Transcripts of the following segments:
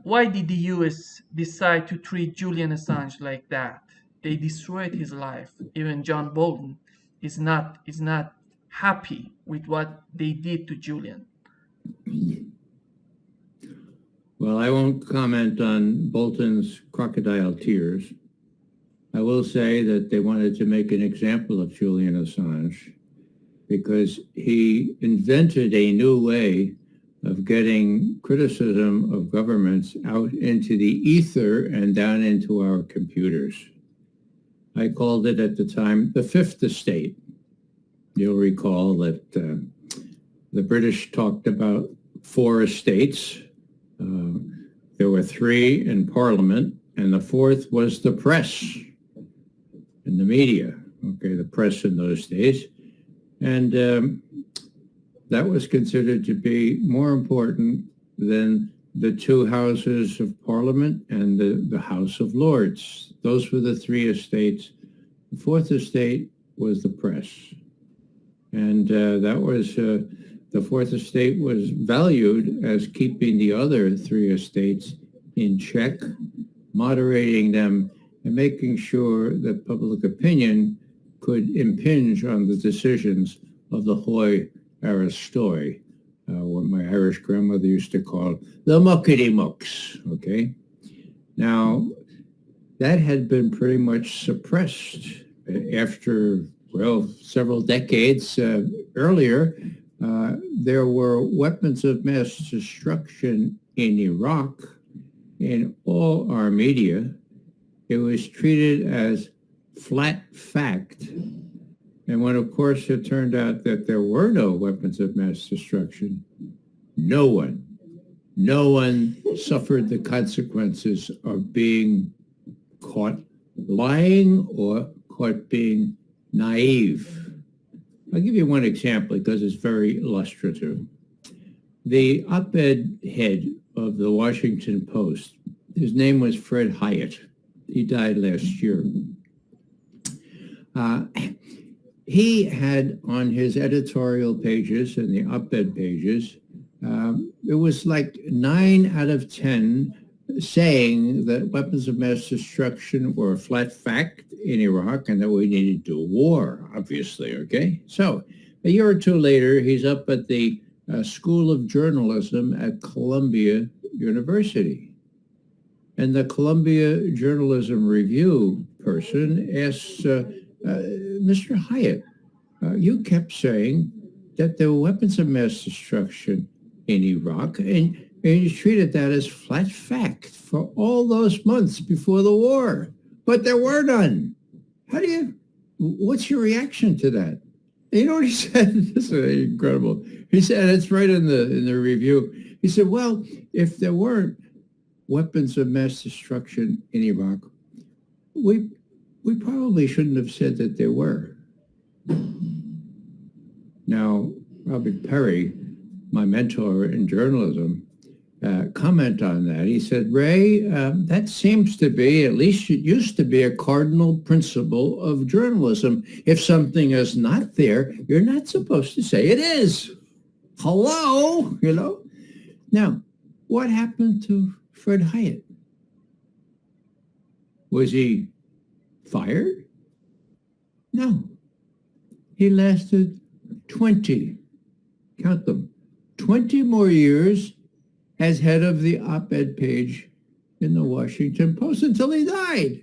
why did the US decide to treat Julian Assange like that? They destroyed his life. Even John Bolton is not happy with what they did to Julian. Well, I won't comment on Bolton's crocodile tears. I will say that they wanted to make an example of Julian Assange because he invented a new way of getting criticism of governments out into the ether and down into our computers. I called it at the time the fifth estate. You'll recall that the British talked about four estates. There were three in Parliament, and the fourth was the press and the media, the press in those days. And that was considered to be more important than the two houses of Parliament and the House of Lords. Those were the three estates. The fourth estate was the press. And that was, the fourth estate was valued as keeping the other three estates in check, moderating them, and making sure that public opinion could impinge on the decisions of the hoi aristoi, what my Irish grandmother used to call the muckety-mucks, okay? Now, that had been pretty much suppressed after, well, several decades earlier. There were weapons of mass destruction in Iraq. In all our media, it was treated as flat fact. And when, of course, it turned out that there were no weapons of mass destruction, no one suffered the consequences of being caught lying or caught being naive. I'll give you one example because it's very illustrative. The op-ed head of the Washington Post, his name was Fred Hyatt. He died last year. He had on his editorial pages and the op-ed pages, it was like 9 out of 10 saying that weapons of mass destruction were a flat fact in Iraq and that we needed to do war, obviously, okay? So a year or two later, he's up at the School of Journalism at Columbia University. And the Columbia Journalism Review person asks, Mr. Hyatt, you kept saying that there were weapons of mass destruction in Iraq, and you treated that as flat fact for all those months before the war, but there were none. What's your reaction to that? And you know what he said? This is incredible. He said, it's right in the review. He said, well, if there weren't weapons of mass destruction in Iraq, we probably shouldn't have said that there were. Now, Robert Perry, my mentor in journalism, comment on that. He said, Ray, that seems to be, at least it used to be, a cardinal principle of journalism. If something is not there, you're not supposed to say it is. Hello, Now, what happened to Fred Hyatt? Was he fired? No. He lasted 20, count them, 20 more years as head of the op-ed page in the Washington Post until he died.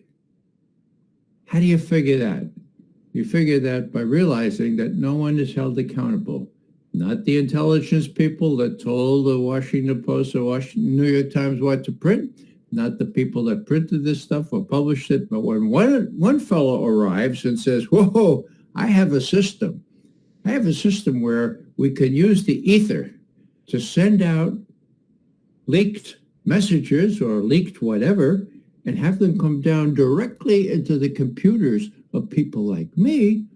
How do you figure that? You figure that by realizing that no one is held accountable. Not the intelligence people that told the Washington Post or New York Times what to print, not the people that printed this stuff or published it, but when one fellow arrives and says, whoa, I have a system. I have a system where we can use the ether to send out leaked messages or leaked whatever and have them come down directly into the computers of people like me.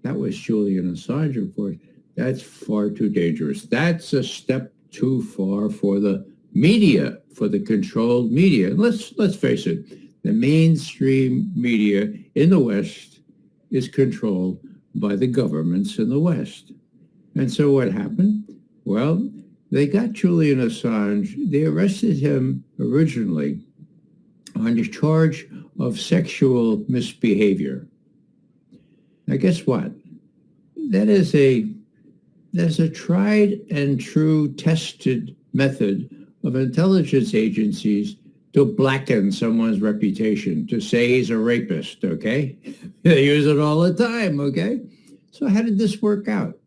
That was Julian Assange, of course. That's far too dangerous. That's a step too far for the media, for the controlled media. Let's face it, the mainstream media in the West is controlled by the governments in the West. And so what happened? Well, They got Julian Assange. They arrested him originally on the charge of sexual misbehavior. Now, guess what? That's a tried and true tested method of intelligence agencies to blacken someone's reputation, to say he's a rapist, okay? They use it all the time, okay? So how did this work out?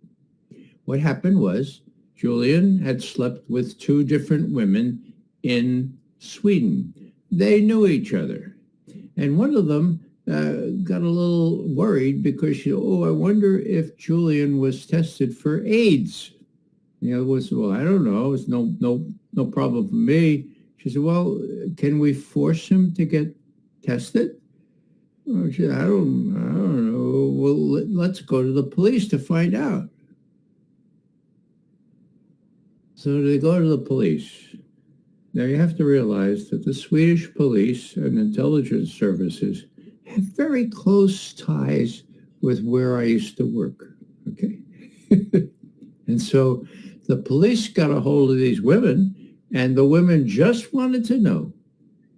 What happened was Julian had slept with two different women in Sweden. They knew each other. And one of them got a little worried because she, I wonder if Julian was tested for AIDS. The other was, well, I don't know. It's no problem for me. She said, well, can we force him to get tested? Well, she said, I don't know. Well, let's go to the police to find out. So they go to the police. Now you have to realize that the Swedish police and intelligence services have very close ties with where I used to work, okay? And so the police got a hold of these women, and the women just wanted to know.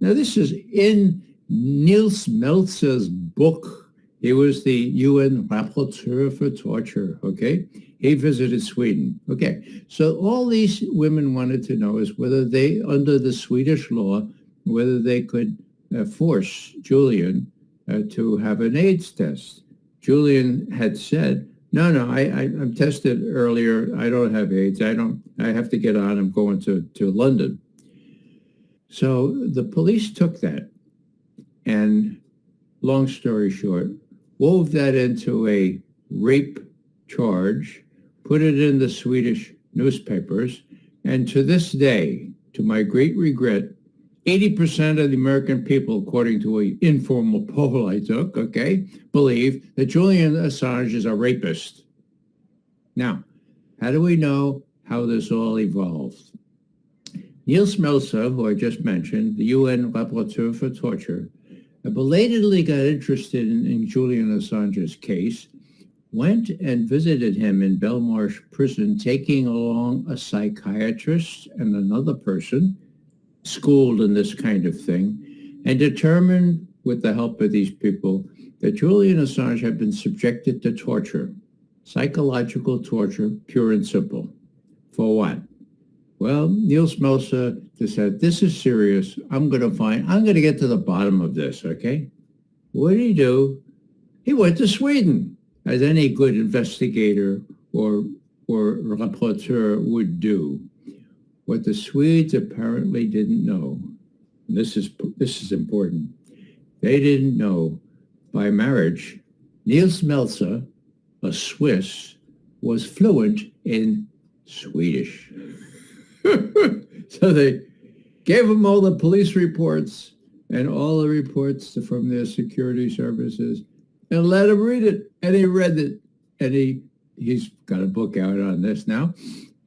Now this is in Nils Meltzer's book. He was the UN rapporteur for torture, okay? He visited Sweden. Okay, so all these women wanted to know is whether they, under the Swedish law, whether they could force Julian to have an AIDS test. Julian had said, no, I'm tested earlier. I don't have AIDS. I have to get on. I'm going to London. So the police took that and, long story short, wove that into a rape charge, put it in the Swedish newspapers, and to this day, to my great regret, 80% of the American people, according to an informal poll I took, okay, believe that Julian Assange is a rapist. Now, how do we know how this all evolved? Nils Melzer, who I just mentioned, the UN rapporteur for torture, belatedly got interested in Julian Assange's case, went and visited him in Belmarsh prison, taking along a psychiatrist and another person schooled in this kind of thing, and determined with the help of these people that Julian Assange had been subjected to torture, psychological torture, pure and simple. For what? Well, Nils Melzer said, this is serious. I'm going to get to the bottom of this, okay? What did he do? He went to Sweden, as any good investigator or rapporteur would do. What the Swedes apparently didn't know, and this is important, they didn't know by marriage, Nils Melzer, a Swiss, was fluent in Swedish. So they gave him all the police reports and all the reports from their security services and let him read it. And he read it. And he's got a book out on this now.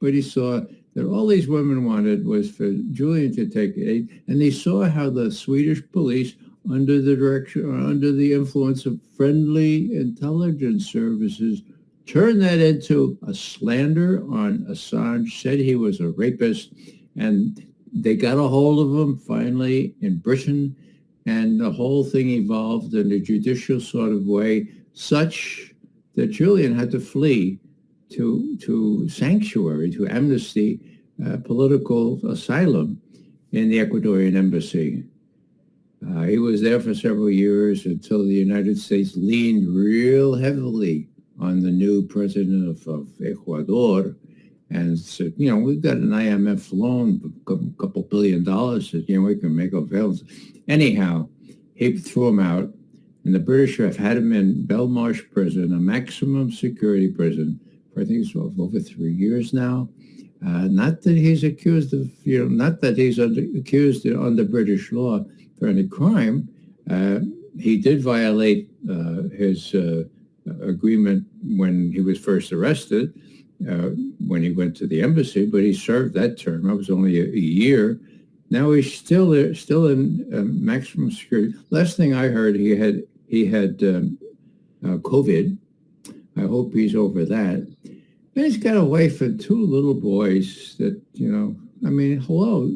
But he saw that all these women wanted was for Julian to take it. And they saw how the Swedish police, under the influence of friendly intelligence services, turned that into a slander on Assange, said he was a rapist, and they got a hold of him finally in Britain, and the whole thing evolved in a judicial sort of way, such that Julian had to flee to sanctuary, to amnesty, political asylum in the Ecuadorian embassy. He was there for several years until the United States leaned real heavily on the new president of Ecuador and said, we've got an IMF loan, a couple $1 billion that, we can make available. Anyhow, he threw him out, and the British have had him in Belmarsh prison, a maximum security prison, for I think it's over 3 years now. Not that he's accused of, not that he's accused under British law for any crime. He did violate his agreement when he was first arrested, when he went to the embassy, but he served that term. That was only a year. Now he's still in maximum security. Last thing I heard, he had COVID. I hope he's over that. And he's got a wife and two little boys that, I mean, hello,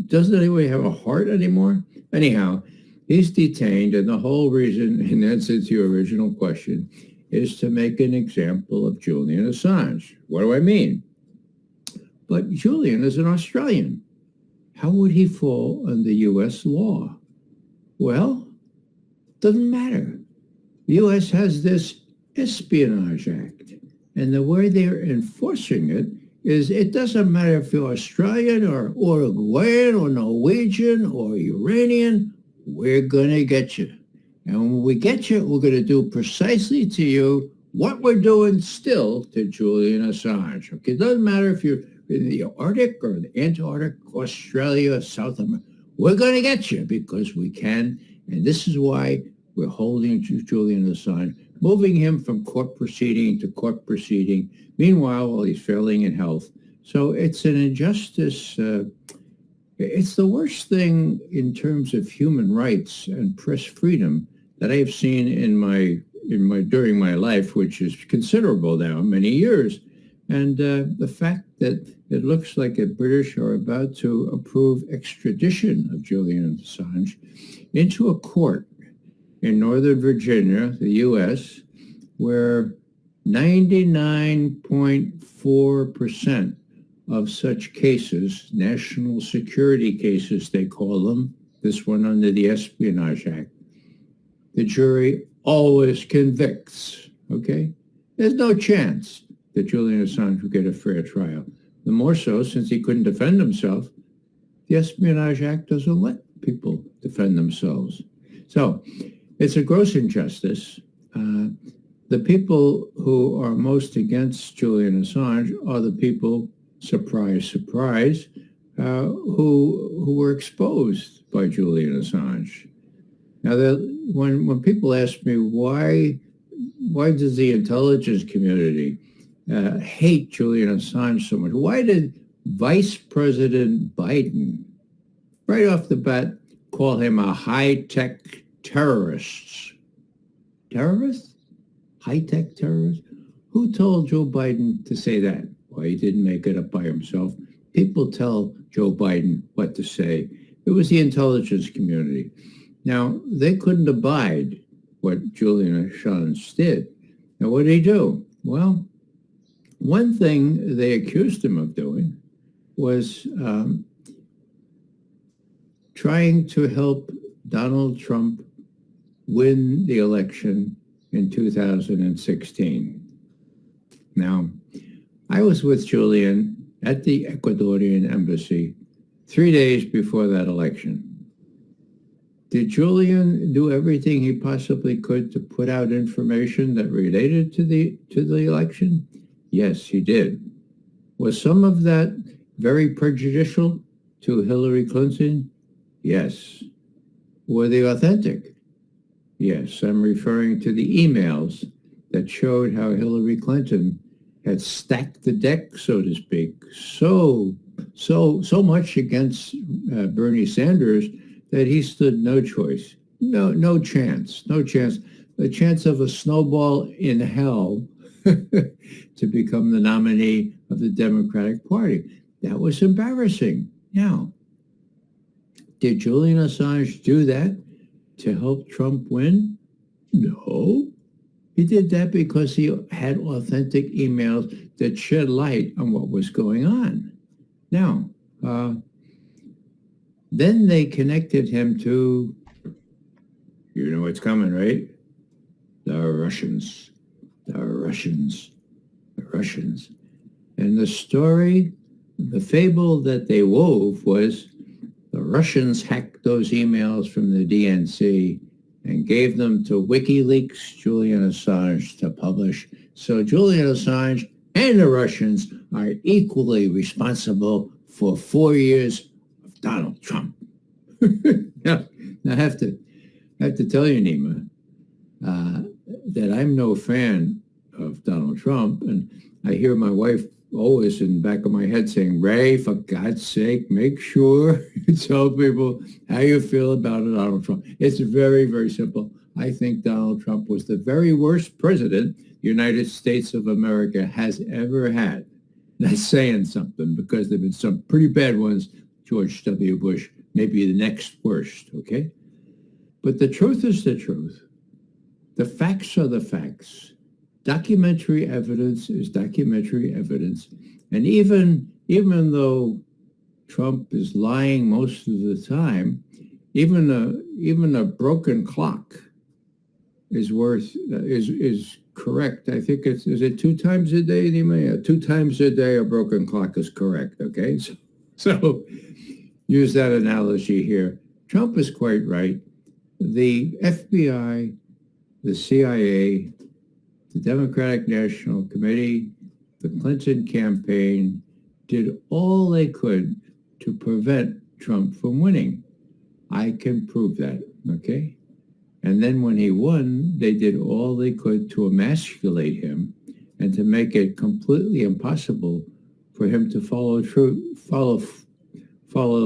doesn't anybody have a heart anymore? Anyhow, he's detained, and the whole reason, in answer to your original question, is to make an example of Julian Assange. What do I mean? But Julian is an Australian. How would he fall under U.S. law? Well, doesn't matter. The U.S. has this Espionage Act, and the way they're enforcing it is it doesn't matter if you're Australian or Uruguayan or Norwegian or Iranian, we're going to get you. And when we get you, we're going to do precisely to you what we're doing still to Julian Assange. Okay, it doesn't matter if you're in the Arctic or the Antarctic, Australia, South America. We're going to get you because we can. And this is why we're holding Julian Assange, moving him from court proceeding to court proceeding. Meanwhile, while he's failing in health. So it's an injustice. It's the worst thing in terms of human rights and press freedom that I have seen during my life, which is considerable now, many years. And the fact that it looks like the British are about to approve extradition of Julian Assange into a court in Northern Virginia, the U.S., where 99.4% of such cases, national security cases, they call them, this one under the Espionage Act, the jury always convicts, okay? There's no chance that Julian Assange will get a fair trial. The more so since he couldn't defend himself. The Espionage Act doesn't let people defend themselves. So it's a gross injustice. The people who are most against Julian Assange are the people, surprise, surprise, who were exposed by Julian Assange. Now, when people ask me why does the intelligence community hate Julian Assange so much? Why did Vice President Biden, right off the bat, call him a high-tech terrorist? Terrorist? High-tech terrorist? Who told Joe Biden to say that? Well, he didn't make it up by himself. People tell Joe Biden what to say. It was the intelligence community. Now, they couldn't abide what Julian Assange did. Now, what did he do? Well, one thing they accused him of doing was trying to help Donald Trump win the election in 2016. Now, I was with Julian at the Ecuadorian embassy 3 days before that election. Did Julian do everything he possibly could to put out information that related to the election? Yes, he did. Was some of that very prejudicial to Hillary Clinton? Yes. Were they authentic? Yes, I'm referring to the emails that showed how Hillary Clinton had stacked the deck, so to speak, so much against Bernie Sanders that he stood no choice, no chance. The chance of a snowball in hell to become the nominee of the Democratic Party. That was embarrassing. Now, did Julian Assange do that to help Trump win? No. He did that because he had authentic emails that shed light on what was going on. Now, then they connected him to, you know what's coming, right? The Russians. And the story, the fable that they wove was the Russians hacked those emails from the DNC and gave them to WikiLeaks, Julian Assange, to publish. So Julian Assange and the Russians are equally responsible for 4 years of Donald Trump. Now, I have to tell you, Nima, that I'm no fan of Donald Trump, and I hear my wife always in the back of my head saying, Ray, for God's sake, make sure you tell people how you feel about Donald Trump. It's very, very simple. I think Donald Trump was the very worst president United States of America has ever had. That's saying something, because there have been some pretty bad ones. George W. Bush may be the next worst, okay? But the truth is the truth. The facts are the facts. Documentary evidence is documentary evidence. And even though Trump is lying most of the time, even a broken clock is correct. I think is it 2 times a day, Nima? 2 times a day a broken clock is correct, okay? So use that analogy here. Trump is quite right. The FBI, the CIA, the Democratic National Committee, the Clinton campaign did all they could to prevent Trump from winning. I can prove that, okay? And then when he won, they did all they could to emasculate him and to make it completely impossible for him to follow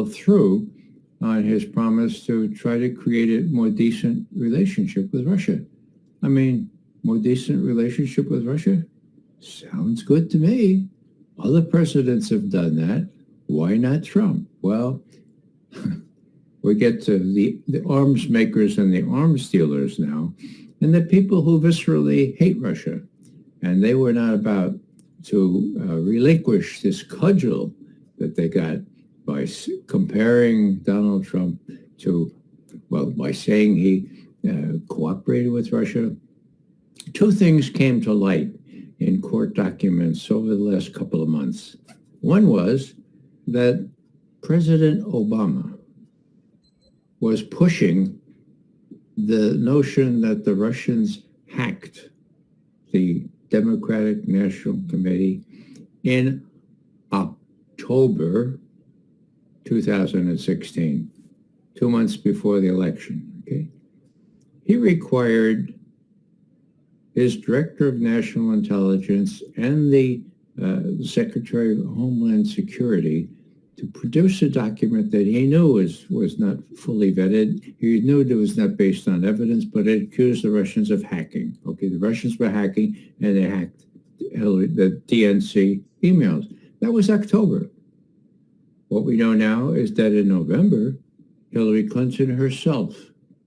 through on his promise to try to create a more decent relationship with Russia. I mean, more decent relationship with Russia? Sounds good to me. Other presidents have done that. Why not Trump? Well, we get to the arms makers and the arms dealers now, and the people who viscerally hate Russia. And they were not about to relinquish this cudgel that they got by comparing Donald Trump to, well, by saying he cooperated with Russia. 2 things came to light in court documents over the last couple of months. One was that President Obama was pushing the notion that the Russians hacked the Democratic National Committee in October 2016, 2 months before the election, okay? He required his Director of National Intelligence and the Secretary of Homeland Security to produce a document that he knew was not fully vetted. He knew it was not based on evidence, but it accused the Russians of hacking. Okay, the Russians were hacking, and they hacked the DNC emails. That was October. What we know now is that in November, Hillary Clinton herself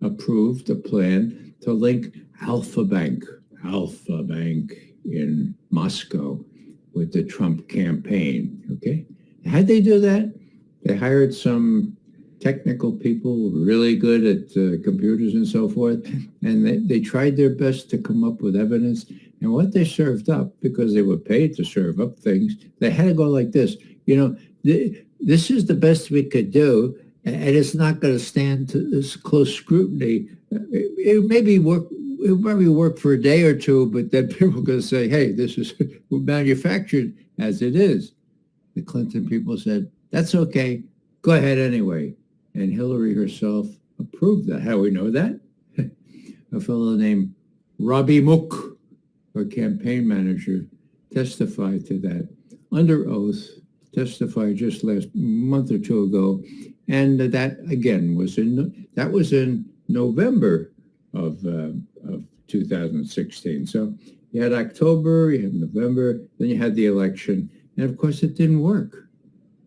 approved a plan to link Alpha Bank in Moscow with the Trump campaign, okay? How'd they do that? They hired some technical people really good at computers and so forth, and they tried their best to come up with evidence. And what they served up, because they were paid to serve up things, they had to go like this. You know, this is the best we could do, and it's not going to stand to this close scrutiny. It may work for a day or two, but then people are going to say, hey, this is manufactured as it is. The Clinton people said, that's okay, go ahead anyway. And Hillary herself approved that. How do we know that? A fellow named Robbie Mook, her campaign manager, testified to that under oath, testified just last month or 2 ago. And that, again, was in November of 2016. So you had October, you had November, then you had the election. And of course, it didn't work.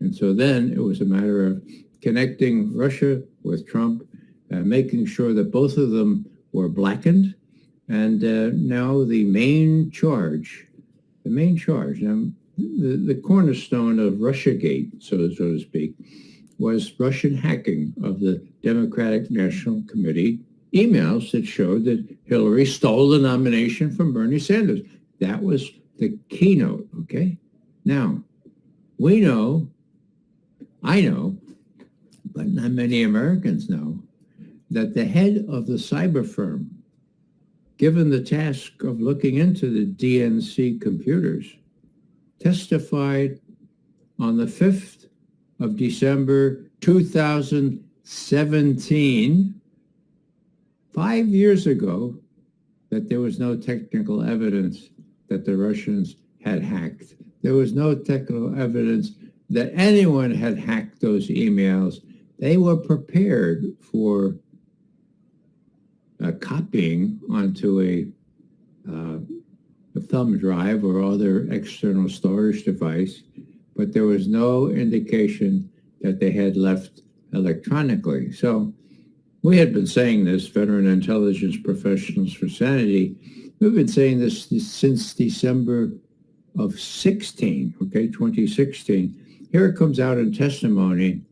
And so then it was a matter of connecting Russia with Trump, making sure that both of them were blackened. And now the main charge, now the cornerstone of RussiaGate, so to speak, was Russian hacking of the Democratic National Committee emails that showed that Hillary stole the nomination from Bernie Sanders. That was the keynote, okay? Now, I know, but not many Americans know, that the head of the cyber firm, given the task of looking into the DNC computers, testified on the 5th of December 2017, 5 years ago, that there was no technical evidence that the Russians had hacked. There was no technical evidence that anyone had hacked those emails. They were prepared for copying onto a a thumb drive or other external storage device, but there was no indication that they had left electronically. So we had been saying this, veteran intelligence professionals for sanity, we've been saying this since December of 16, okay, 2016. Here it comes out in testimony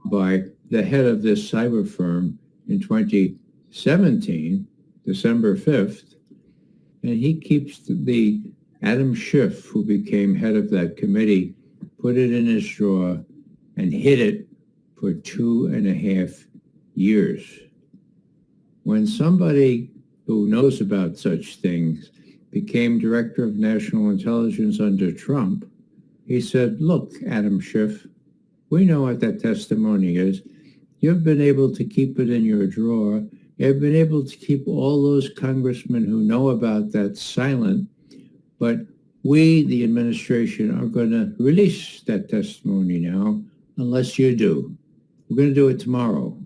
by the head of this cyber firm in 2017, December 5th, and he keeps the Adam Schiff, who became head of that committee, put it in his drawer and hid it for 2.5 years. When somebody who knows about such things became director of national intelligence under Trump, he said, look, Adam Schiff, we know what that testimony is. You've been able to keep it in your drawer. You've been able to keep all those congressmen who know about that silent, but we, the administration, are going to release that testimony now unless you do. We're going to do it tomorrow.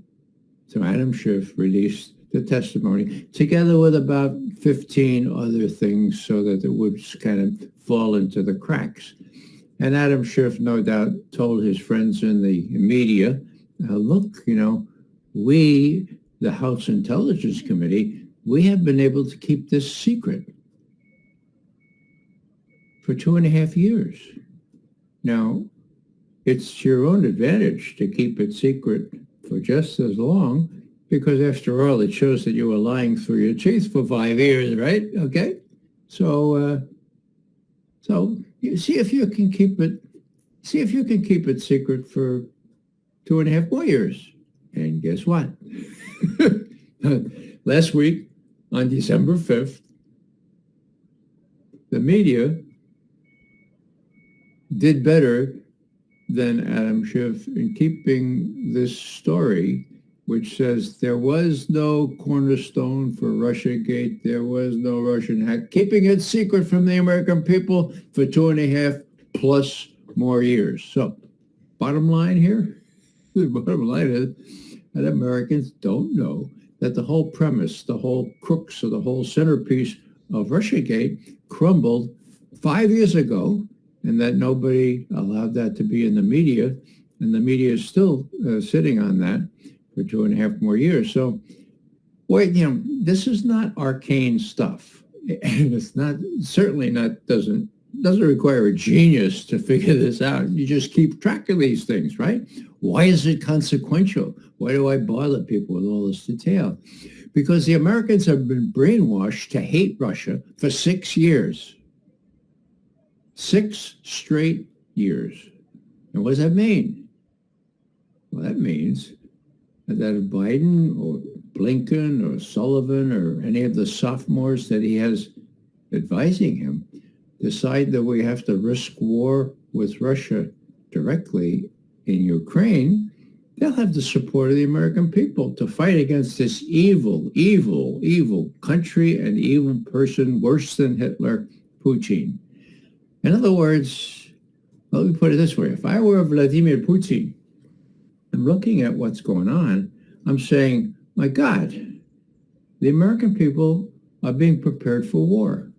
So Adam Schiff released the testimony together with about 15 other things so that it would kind of fall into the cracks. And Adam Schiff, no doubt, told his friends in the media, look, we, the House Intelligence Committee, we have been able to keep this secret for 2.5 years. Now, it's your own advantage to keep it secret for just as long, because after all, it shows that you were lying through your teeth for 5 years, right? Okay? So you see if you can keep it secret for 2.5 more years. And guess what? Last week, on December 5th, the media did better than Adam Schiff in keeping this story, which says there was no cornerstone for RussiaGate, there was no Russian hack, keeping it secret from the American people for 2.5 plus more years. So bottom line here, the bottom line is that Americans don't know that the whole premise, the whole crux or the whole centerpiece of RussiaGate crumbled 5 years ago, and that nobody allowed that to be in the media, and the media is still sitting on that for 2.5 more years. So, wait, this is not arcane stuff, and it's not doesn't require a genius to figure this out. You just keep track of these things, right? Why is it consequential? Why do I bother people with all this detail? Because the Americans have been brainwashed to hate Russia for 6 years. 6 straight years. And what does that mean? Well, that means that if Biden or Blinken or Sullivan or any of the sophomores that he has advising him decide that we have to risk war with Russia directly in Ukraine, they'll have the support of the American people to fight against this evil, evil, evil country and evil person worse than Hitler, Putin. In other words, let me put it this way. If I were Vladimir Putin, I'm looking at what's going on, I'm saying, my God, the American people are being prepared for war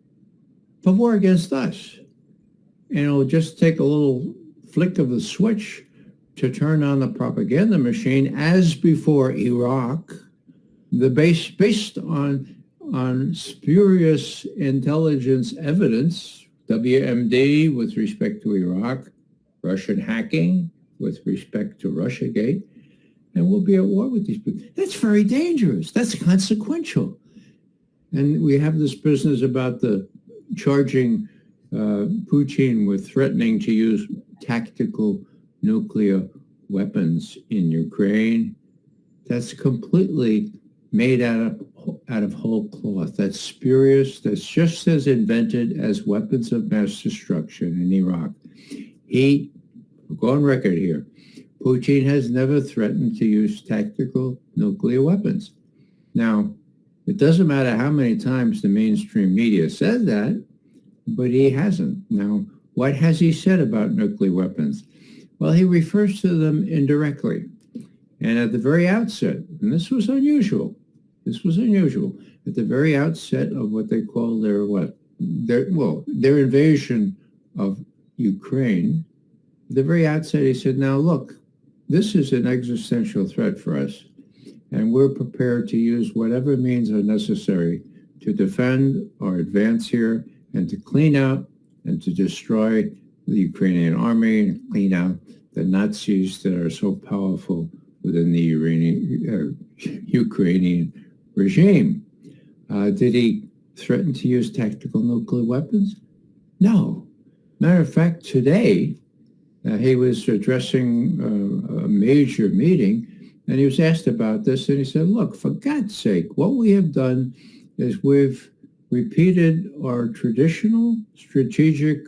against us. And it'll just take a little flick of the switch to turn on the propaganda machine as before Iraq, based on spurious intelligence evidence, WMD with respect to Iraq, Russian hacking with respect to RussiaGate, and we'll be at war with these people. That's very dangerous. That's consequential. And we have this business about the charging Putin with threatening to use tactical nuclear weapons in Ukraine. That's completely made out of whole cloth. That's spurious. That's just as invented as weapons of mass destruction in Iraq. I'll go on record here, Putin has never threatened to use tactical nuclear weapons. Now, it doesn't matter how many times the mainstream media says that, but he hasn't. Now, what has he said about nuclear weapons? Well, he refers to them indirectly. And at the very outset, and this was unusual, at the very outset of what they call their their invasion of Ukraine, at the very outset, he said, now look, this is an existential threat for us, and we're prepared to use whatever means are necessary to defend our advance here and to clean out and to destroy the Ukrainian army and clean out the Nazis that are so powerful within the Ukrainian regime. Did he threaten to use tactical nuclear weapons? No. Matter of fact, today, he was addressing a major meeting, and he was asked about this, and he said, look, for God's sake, what we have done is we've repeated our traditional strategic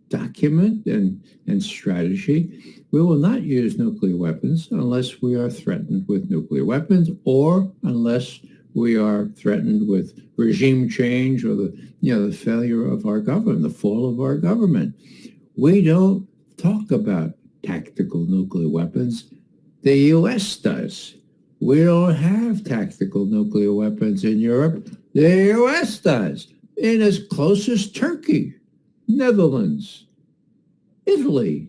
document and strategy. We will not use nuclear weapons unless we are threatened with nuclear weapons or unless we are threatened with regime change or the failure of our government, the fall of our government. We don't talk about tactical nuclear weapons. The U.S. does. We don't have tactical nuclear weapons in Europe. The U.S. does. And as close as Turkey, Netherlands, Italy,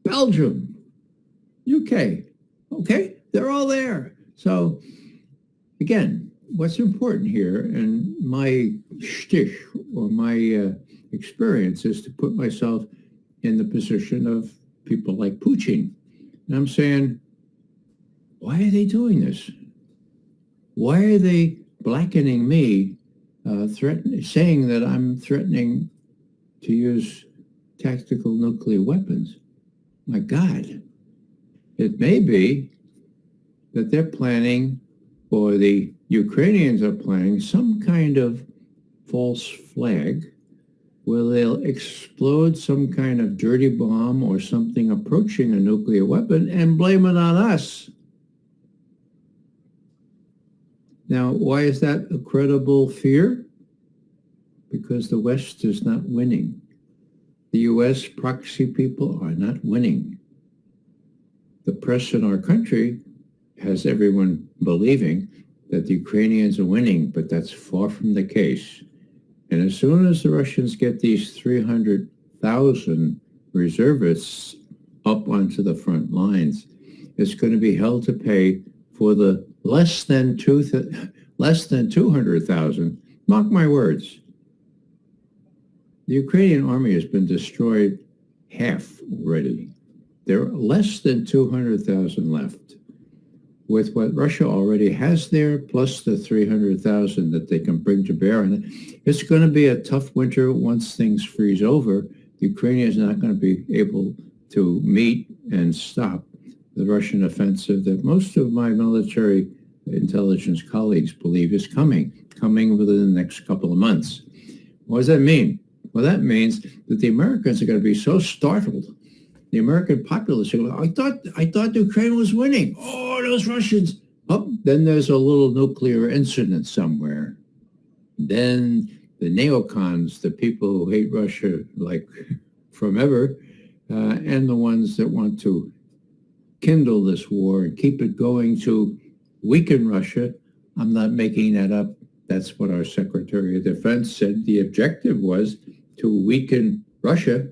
Belgium, UK. Okay? They're all there. So, again, what's important here, and my shtick or my experience is to put myself in the position of people like Putin. And I'm saying, why are they doing this? Why are they blackening me, saying that I'm threatening to use tactical nuclear weapons? My God. It may be that they're planning, or the Ukrainians are planning, some kind of false flag where they'll explode some kind of dirty bomb or something approaching a nuclear weapon and blame it on us. Now, why is that a credible fear? Because the West is not winning. The U.S. proxy people are not winning. The press in our country has everyone believing that the Ukrainians are winning, but that's far from the case. And as soon as the Russians get these 300,000 reservists up onto the front lines, it's going to be hell to pay for the less than 200,000. Mark my words. The Ukrainian army has been destroyed half already. There are less than 200,000 left. With what Russia already has there, plus the 300,000 that they can bring to bear on it, it's going to be a tough winter once things freeze over. The Ukrainians are not going to be able to meet and stop the Russian offensive that most of my military intelligence colleagues believe is coming within the next couple of months. What does that mean? Well, that means that the Americans are going to be so startled. The American populace, I thought Ukraine was winning. Oh, those Russians. Oh, then there's a little nuclear incident somewhere. Then the neocons, the people who hate Russia like from ever, and the ones that want to kindle this war and keep it going to weaken Russia. I'm not making that up. That's what our Secretary of Defense said. The objective was to weaken Russia.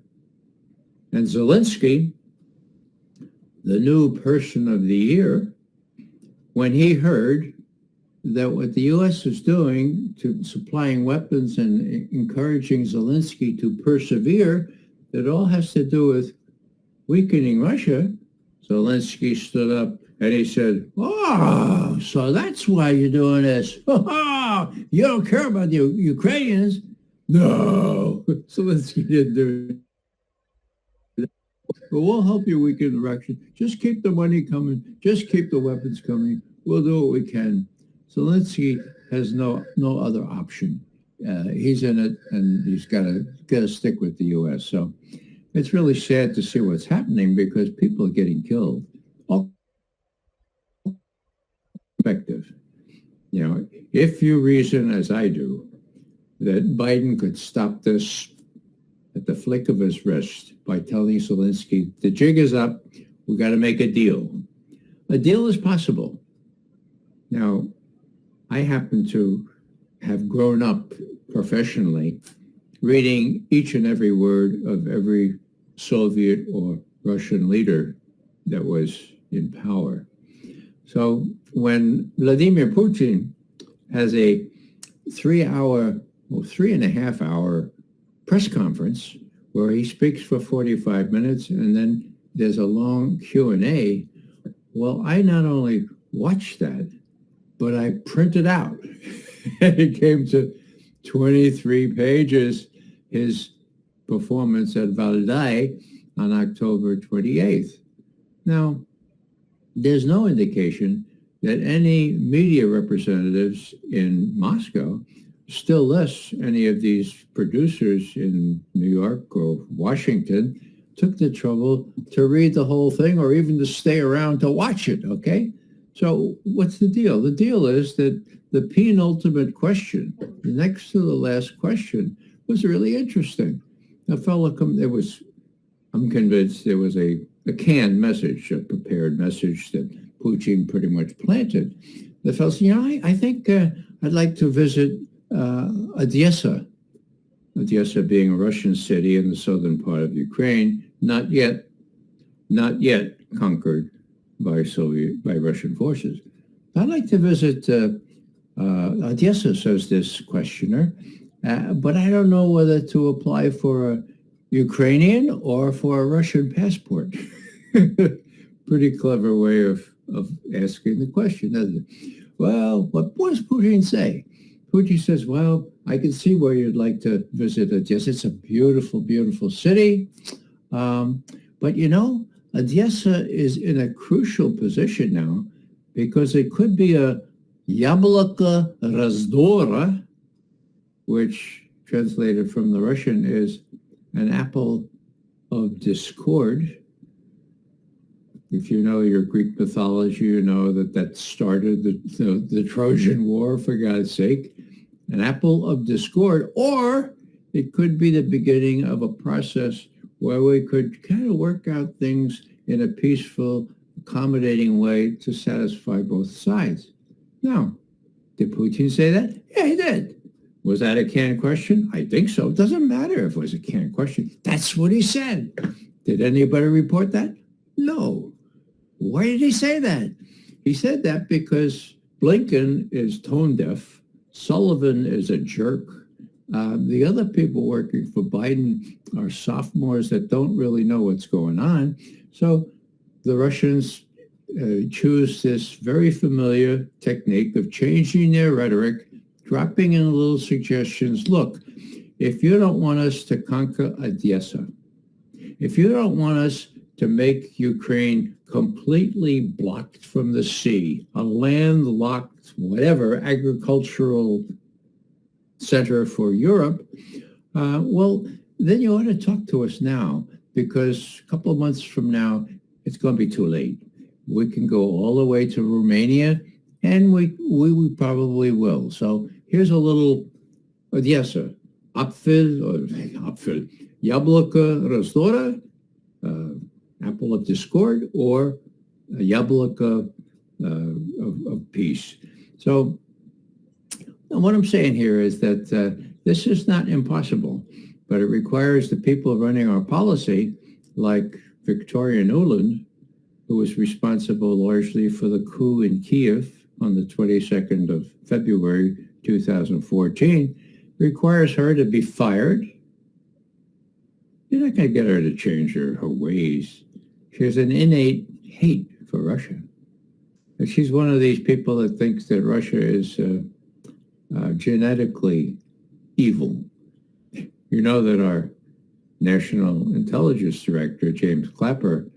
And Zelensky, the new person of the year, when he heard that what the U.S. was doing to supplying weapons and encouraging Zelensky to persevere, it all has to do with weakening Russia, Zelensky stood up and he said, oh, so that's why you're doing this. Oh, you don't care about the Ukrainians? No, Zelensky didn't do it. But we'll help you weaken Russia. Just keep the money coming. Just keep the weapons coming. We'll do what we can. Zelensky has no other option. He's in it, and he's got to stick with the U.S. So it's really sad to see what's happening because people are getting killed. All perspective. You know, if you reason as I do that Biden could stop this at the flick of his wrist by telling Zelensky, the jig is up, we got to make a deal. A deal is possible. Now, I happen to have grown up professionally reading each and every word of every Soviet or Russian leader that was in power. So when Vladimir Putin has a 3.5 hour press conference where he speaks for 45 minutes and then there's a long Q&A, well, I not only watched that, but I printed out. It came to 23 pages, his performance at Valdai on October 28th. Now, there's no indication that any media representatives in Moscow, still less any of these producers in New York or Washington, took the trouble to read the whole thing or even to stay around to watch it, okay? So what's the deal? The deal is that the penultimate question, next to the last question, was really interesting. I'm convinced there was a canned message, a prepared message that Putin pretty much planted. The fellow said, I think I'd like to visit Odessa. Odessa being a Russian city in the southern part of Ukraine, not yet conquered by Russian forces. I'd like to visit Odessa, says this questioner, but I don't know whether to apply for a Ukrainian or for a Russian passport. Pretty clever way of asking the question, isn't it? Well, what does Putin say? Putin says, well, I can see where you'd like to visit Odessa. It's a beautiful, beautiful city. But Odessa is in a crucial position now because it could be a Яблоко раздора, which translated from the Russian is an apple of discord. If you know your Greek mythology, you know that started the Trojan War, for God's sake. An apple of discord, or it could be the beginning of a process where we could kind of work out things in a peaceful, accommodating way to satisfy both sides. Now, did Putin say that? Yeah, he did. Was that a canned question? I think so. It doesn't matter if it was a canned question. That's what he said. Did anybody report that? No. Why did he say that? He said that because Blinken is tone deaf, Sullivan is a jerk, the other people working for Biden are sophomores that don't really know what's going on. So the Russians choose this very familiar technique of changing their rhetoric, dropping in little suggestions. Look, if you don't want us to conquer Odessa, if you don't want us to make Ukraine completely blocked from the sea, a landlocked, whatever, agricultural center for Europe, well, then you ought to talk to us now, because a couple of months from now, it's going to be too late. We can go all the way to Romania, and we probably will. So here's a little Odessa, Apfel, Яблоко раздора, apple of discord, or Яблоко of peace. So what I'm saying here is that this is not impossible, but it requires the people running our policy, like Victoria Nuland, who was responsible largely for the coup in Kiev on the 22nd of February 2014, requires her to be fired. You're not going to get her to change her ways. She has an innate hate for Russia. And she's one of these people that thinks that Russia is genetically evil. You know that our National Intelligence Director, James Clapper,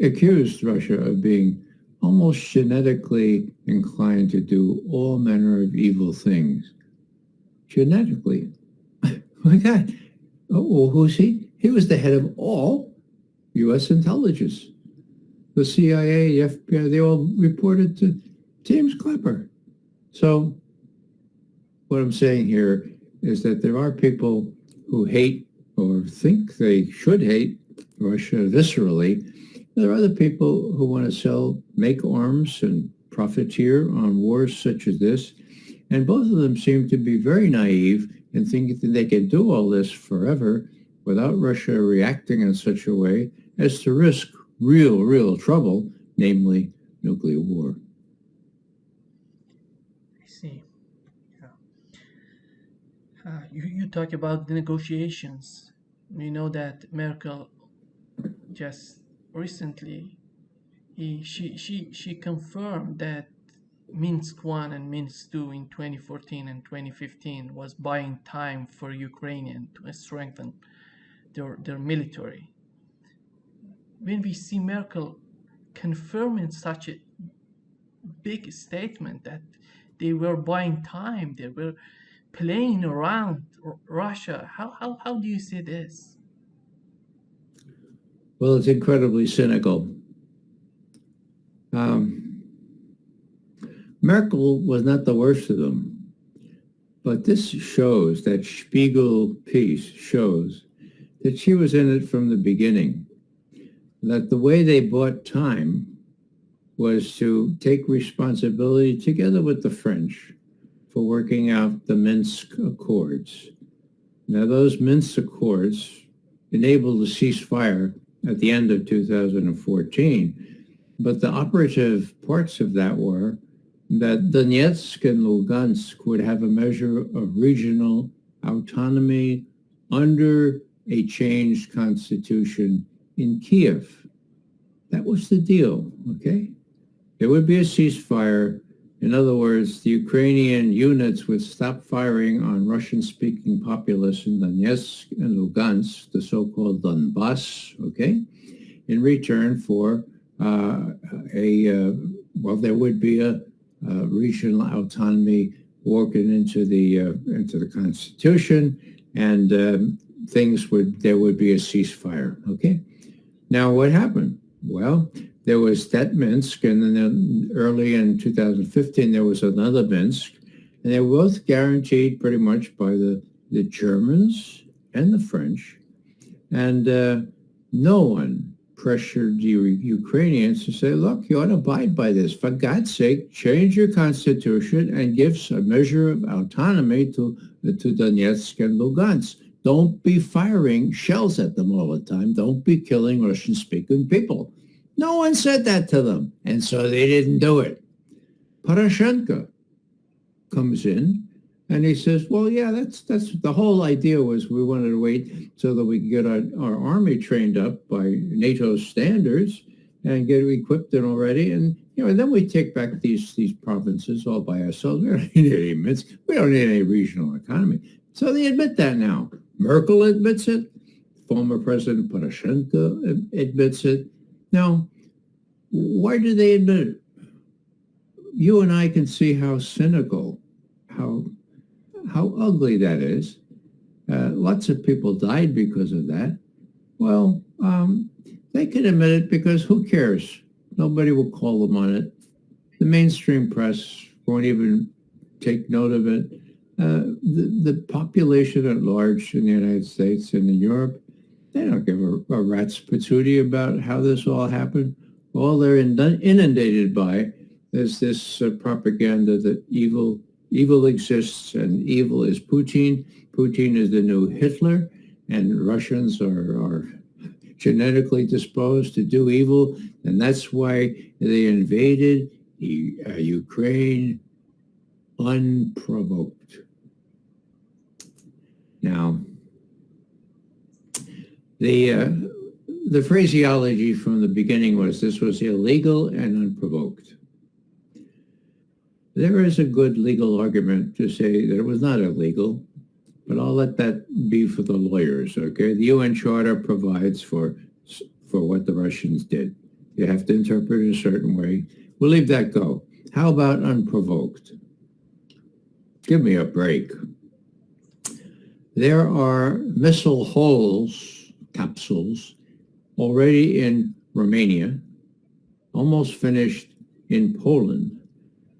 accused Russia of being almost genetically inclined to do all manner of evil things. Genetically. My God. Oh, well, who's he? He was the head of all U.S. intelligence. The CIA, the FBI, they all reported to James Clapper. So what I'm saying here is that there are people who hate or think they should hate Russia viscerally. There are other people who want to make arms and profiteer on wars such as this. And both of them seem to be very naive and thinking that they can do all this forever without Russia reacting in such a way as to risk real trouble, namely nuclear war. I see. Yeah. You talk about the negotiations. We know that Merkel just recently she confirmed that Minsk 1 and Minsk 2 in 2014 and 2015 was buying time for Ukrainian to strengthen their military. When we see Merkel confirming such a big statement that they were buying time, they were playing around Russia, how do you see this? Well, it's incredibly cynical. Merkel was not the worst of them, but this shows, that Spiegel piece shows that she was in it from the beginning, that the way they bought time was to take responsibility together with the French for working out the Minsk Accords. Now, those Minsk Accords enabled a ceasefire at the end of 2014, but the operative parts of that were that Donetsk and Lugansk would have a measure of regional autonomy under a changed constitution in Kiev. That was the deal, okay? There would be a ceasefire. In other words, the Ukrainian units would stop firing on Russian-speaking populace in Donetsk and Lugansk, the so-called Donbass, okay? In return for there would be a regional autonomy working into the Constitution, and there would be a ceasefire, okay? Now, what happened? Well, there was that Minsk, and then early in 2015, there was another Minsk, and they were both guaranteed pretty much by the Germans and the French, and no one pressured the Ukrainians to say, look, you ought to abide by this. For God's sake, change your constitution and give a measure of autonomy to Donetsk and Lugansk. Don't be firing shells at them all the time. Don't be killing Russian-speaking people. No one said that to them, and so they didn't do it. Poroshenko comes in, and he says, well, yeah, that's the whole idea was we wanted to wait so that we could get our army trained up by NATO standards and get it equipped and already. And, and then we take back these provinces all by ourselves. We don't need any Minsk. We don't need any regional economy. So they admit that now. Merkel admits it. Former President Poroshenko admits it. Now, why do they admit it? You and I can see how cynical, how ugly that is. Lots of people died because of that. Well, they can admit it because who cares? Nobody will call them on it. The mainstream press won't even take note of it. The population at large in the United States and in Europe, they don't give a rat's patootie about how this all happened. All they're inundated by is this propaganda that evil exists and evil is Putin. Putin is the new Hitler, and Russians are genetically disposed to do evil, and that's why they invaded Ukraine unprovoked. Now, the phraseology from the beginning was this was illegal and unprovoked. There is a good legal argument to say that it was not illegal, but I'll let that be for the lawyers, okay? The UN Charter provides for what the Russians did. You have to interpret it a certain way. We'll leave that go. How about unprovoked? Give me a break. There are missile holes, capsules, already in Romania, almost finished in Poland,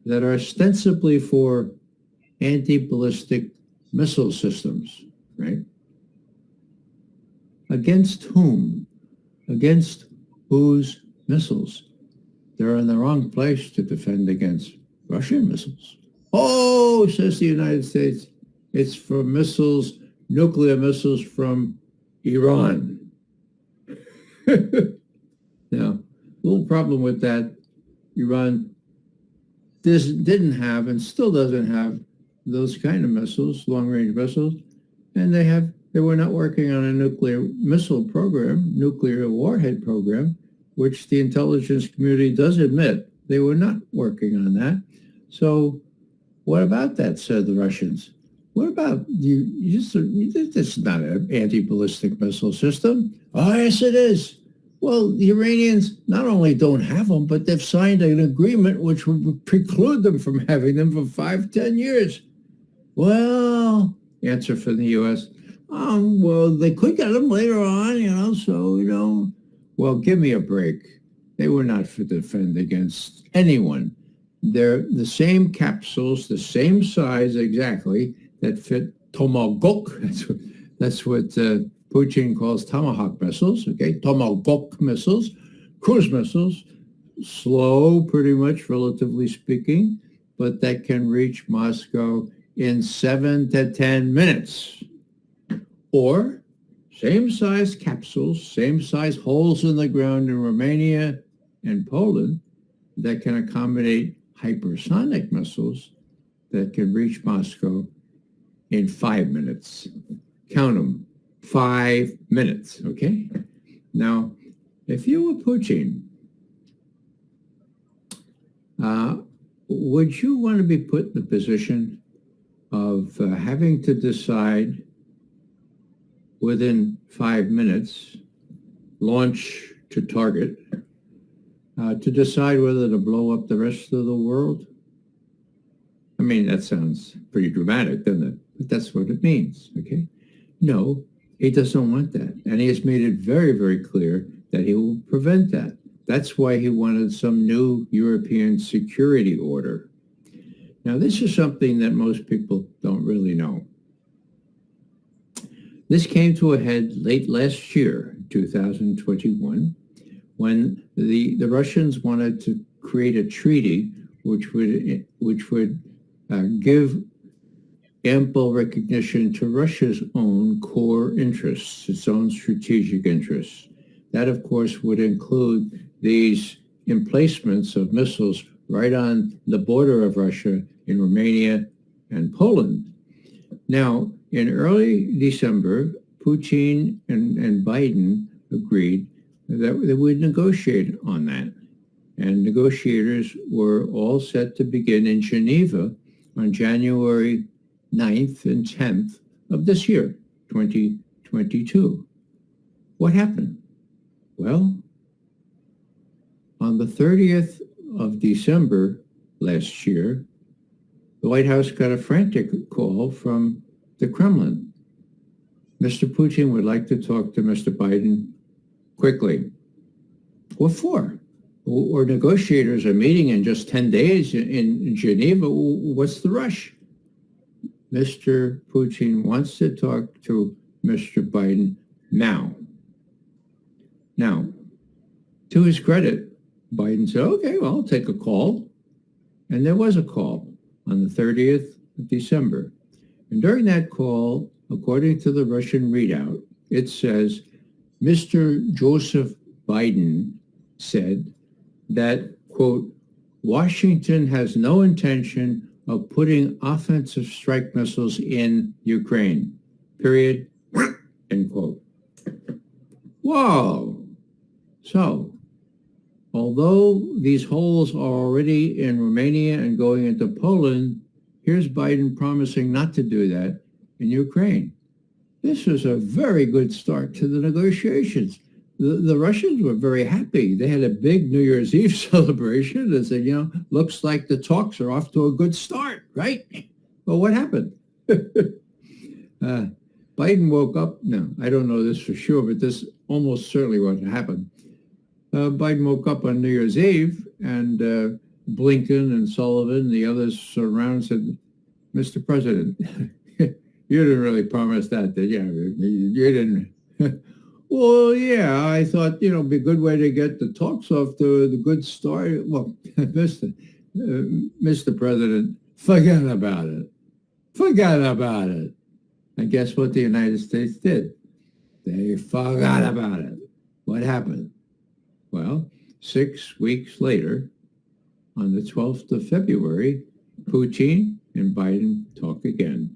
that are ostensibly for anti-ballistic missile systems, right? Against whom? Against whose missiles? They're in the wrong place to defend against Russian missiles. Oh, says the United States, it's for missiles, nuclear missiles from Iran. Now, little problem with that, Iran didn't have and still doesn't have those kind of missiles, long-range missiles, and they were not working on a nuclear missile program, nuclear warhead program, which the intelligence community does admit they were not working on that. So what about that, said the Russians? What about this is not an anti-ballistic missile system. Oh, yes, it is. Well, the Iranians not only don't have them, but they've signed an agreement which would preclude them from having them for 5-10 years. Well, answer from the U.S., well, they could get them later on, so. Well, give me a break. They were not to defend against anyone. They're the same capsules, the same size exactly, that fit Tomahawk. That's what Putin calls Tomahawk missiles, okay? Tomahawk missiles, cruise missiles, slow pretty much, relatively speaking, but that can reach Moscow in 7 to 10 minutes. Or same size capsules, same size holes in the ground in Romania and Poland that can accommodate hypersonic missiles that can reach Moscow in 5 minutes. Count them, 5 minutes, okay? Now, if you were Putin, would you want to be put in the position of having to decide within 5 minutes, launch to target, to decide whether to blow up the rest of the world? I mean, that sounds pretty dramatic, doesn't it? But that's what it means, okay? No, he doesn't want that. And he has made it very, very clear that he will prevent that. That's why he wanted some new European security order. Now, this is something that most people don't really know. This came to a head late last year, 2021, when the Russians wanted to create a treaty which would give ample recognition to Russia's own core interests, its own strategic interests. That, of course, would include these emplacements of missiles right on the border of Russia in Romania and Poland. Now, in early December, Putin and Biden agreed that they would negotiate on that. And negotiators were all set to begin in Geneva on January 9th and 10th of this year, 2022. What happened? Well, on the 30th of December last year, the White House got a frantic call from the Kremlin. Mr. Putin would like to talk to Mr. Biden quickly. What for? Or negotiators are meeting in just 10 days in Geneva. What's the rush? Mr. Putin wants to talk to Mr. Biden now. Now, to his credit, Biden said, okay, well, I'll take a call. And there was a call on the 30th of December. And during that call, according to the Russian readout, it says, Mr. Joseph Biden said that, quote, Washington has no intention of putting offensive strike missiles in Ukraine, period, end quote. Whoa. So, although these holes are already in Romania and going into Poland, here's Biden promising not to do that in Ukraine. This was a very good start to the negotiations. The Russians were very happy. They had a big New Year's Eve celebration and said, looks like the talks are off to a good start, right? Well, what happened? Biden woke up. No, I don't know this for sure, but this almost certainly what happened. Biden woke up on New Year's Eve, and Blinken and Sullivan and the others around said, Mr. President, you didn't really promise that, did you? You didn't. Well, yeah, I thought, it'd be a good way to get the talks off to the good start. Well, Mr. President, Forget about it. Forget about it. And guess what the United States did? They forgot about it. What happened? Well, 6 weeks later, on the 12th of February, Putin and Biden talk again.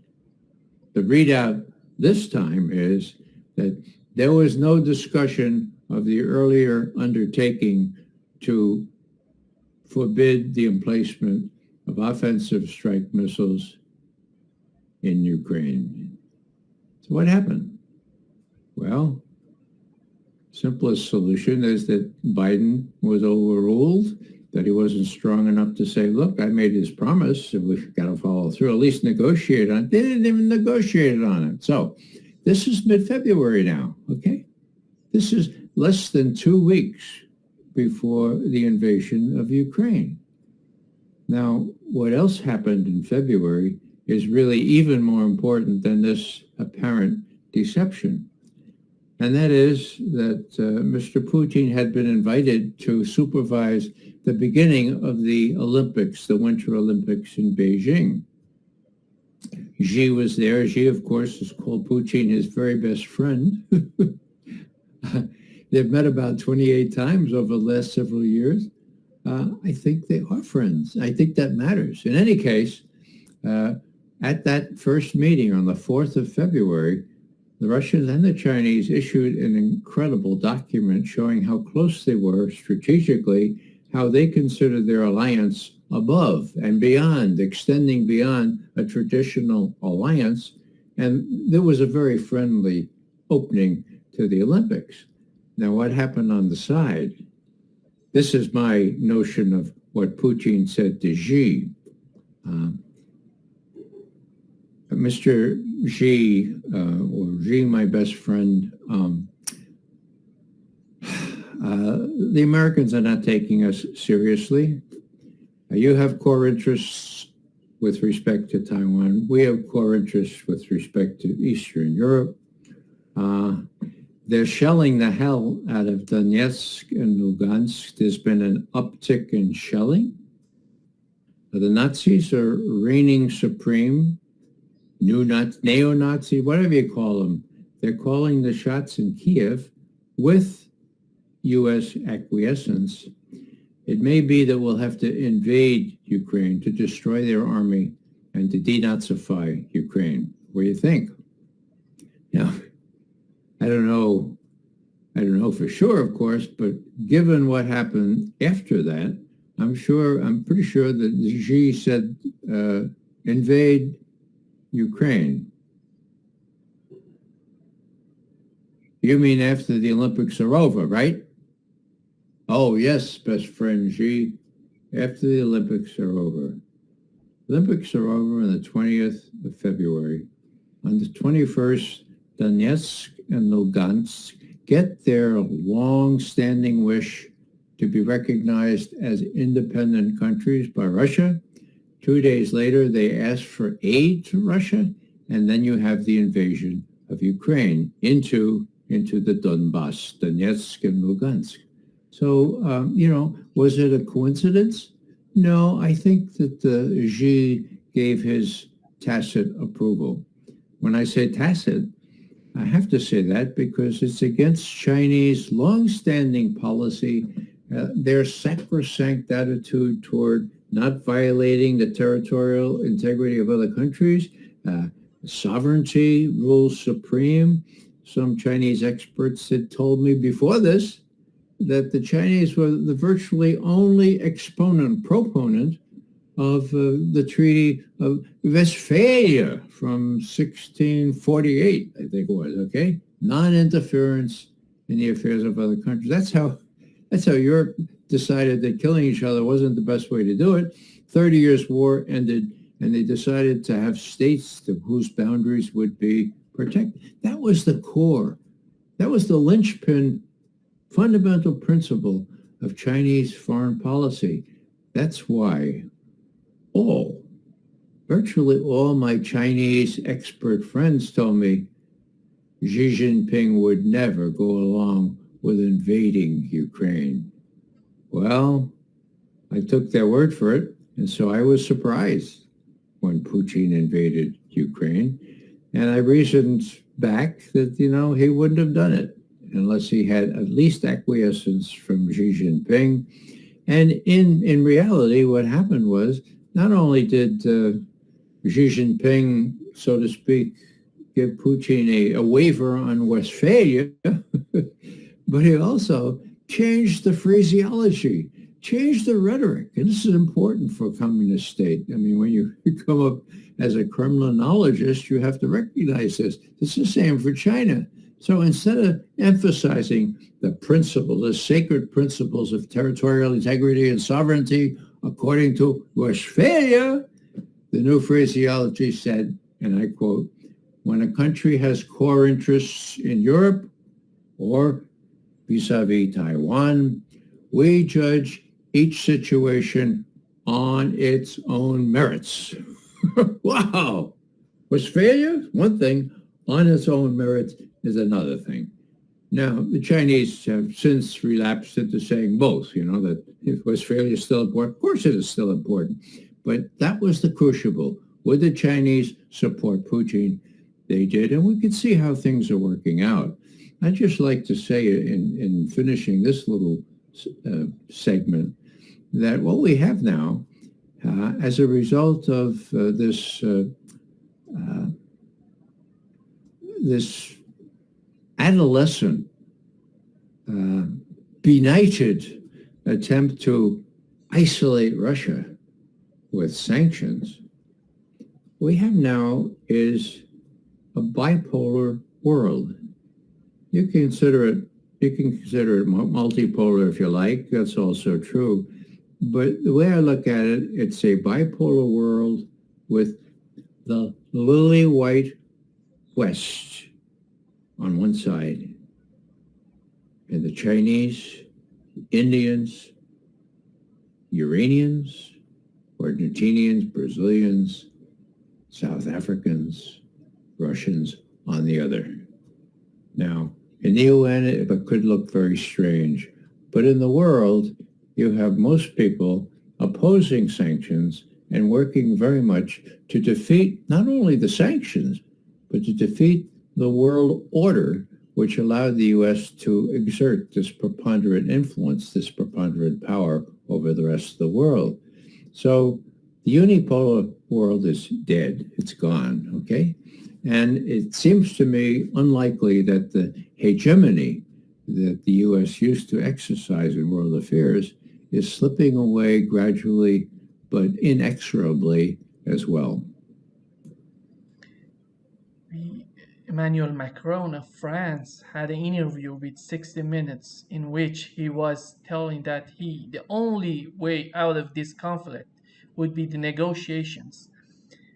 The readout this time is that there was no discussion of the earlier undertaking to forbid the emplacement of offensive strike missiles in Ukraine. So what happened? Well, simplest solution is that Biden was overruled, that he wasn't strong enough to say, look, I made this promise and we've got to follow through, at least negotiate on it. They didn't even negotiate on it. So this is mid-February now, okay? This is less than 2 weeks before the invasion of Ukraine. Now, what else happened in February is really even more important than this apparent deception. And that is that Mr. Putin had been invited to supervise the beginning of the Olympics, the Winter Olympics in Beijing. Xi was there. Xi, of course, has called Putin his very best friend. They've met about 28 times over the last several years. I think they are friends. I think that matters. In any case, at that first meeting on the 4th of February, the Russians and the Chinese issued an incredible document showing how close they were strategically, how they considered their alliance above and beyond, extending beyond a traditional alliance. And there was a very friendly opening to the Olympics. Now, what happened on the side? This is my notion of what Putin said to Xi. Mr. Xi, or Xi, my best friend, the Americans are not taking us seriously. You have core interests with respect to Taiwan. We have core interests with respect to Eastern Europe. They're shelling the hell out of Donetsk and Lugansk. There's been an uptick in shelling. The Nazis are reigning supreme. Neo-Nazi, whatever you call them. They're calling the shots in Kiev with U.S. acquiescence. It may be that we'll have to invade Ukraine to destroy their army and to denazify Ukraine. What do you think? Now, I don't know for sure, of course, but given what happened after that, I'm pretty sure that Xi said, invade Ukraine. You mean after the Olympics are over, right? Oh, yes, best friend Xi, after the Olympics are over. Olympics are over on the 20th of February. On the 21st, Donetsk and Lugansk get their long-standing wish to be recognized as independent countries by Russia. 2 days later, they ask for aid to Russia, and then you have the invasion of Ukraine into the Donbass, Donetsk and Lugansk. So, was it a coincidence? No, I think that Xi gave his tacit approval. When I say tacit, I have to say that because it's against Chinese long-standing policy, their sacrosanct attitude toward not violating the territorial integrity of other countries. Sovereignty rules supreme. Some Chinese experts had told me before this that the Chinese were the virtually only proponent of the Treaty of Westphalia from 1648, I think it was, okay? Non-interference in the affairs of other countries. That's how Europe decided that killing each other wasn't the best way to do it. 30 Years' War ended, and they decided to have states whose boundaries would be protected. That was the core. That was the linchpin, fundamental principle of Chinese foreign policy. That's why virtually all my Chinese expert friends told me Xi Jinping would never go along with invading Ukraine. Well, I took their word for it, and so I was surprised. when Putin invaded Ukraine. And I reasoned back that, he wouldn't have done it unless he had at least acquiescence from Xi Jinping. And in reality, what happened was not only did Xi Jinping, so to speak, give Putin a waiver on Westphalia, but he also changed the phraseology, changed the rhetoric. And this is important for a communist state. I mean, when you come up as a criminologist, you have to recognize this. It's the same for China. So instead of emphasizing the principle, the sacred principles of territorial integrity and sovereignty, according to Westphalia, the new phraseology said, and I quote, when a country has core interests in Europe or vis-a-vis Taiwan, we judge each situation on its own merits. Wow! Westphalia, one thing, on its own merits is another thing. Now, the Chinese have since relapsed into saying both, that if Westphalia is still important, of course it is still important, but that was the crucible. Would the Chinese support Putin? They did, and we could see how things are working out. I'd just like to say in finishing this little segment that what we have now, as a result of this adolescent, benighted attempt to isolate Russia with sanctions, we have now is a bipolar world. You can consider it multipolar if you like. That's also true. But the way I look at it, it's a bipolar world with the lily white West on one side, and the Chinese, Indians, Iranians, Argentinians, Brazilians, South Africans, Russians on the other. Now, in the UN, it could look very strange, but in the world, you have most people opposing sanctions and working very much to defeat not only the sanctions, but to defeat the world order, which allowed the U.S. to exert this preponderant influence, this preponderant power over the rest of the world. So the unipolar world is dead. It's gone, okay? And it seems to me unlikely that the hegemony that the U.S. used to exercise in world affairs is slipping away gradually, but inexorably as well. Emmanuel Macron of France had an interview with 60 Minutes in which he was telling that the only way out of this conflict would be the negotiations.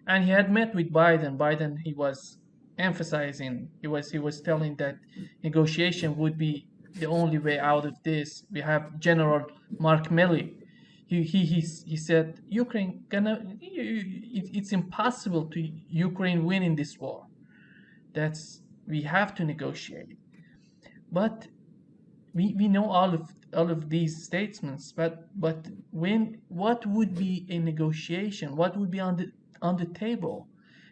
And he had met with Biden. Biden, he was emphasizing, he was telling that negotiation would be the only way out of this. We have General Mark Milley. He said Ukraine it's impossible to Ukraine win in this war. We have to negotiate. But we know all of these statements. But what would be a negotiation? What would be on the table?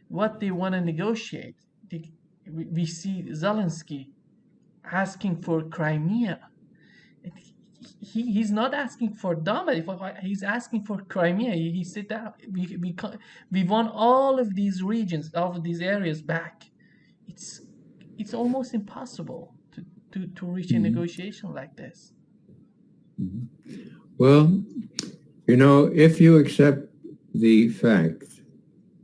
What they want to negotiate? We see Zelensky asking for Crimea. He's not asking for Donbas. He's asking for Crimea. He said that we want all of these regions, all of these areas back. It's almost impossible to reach a negotiation like this. Well, if you accept the fact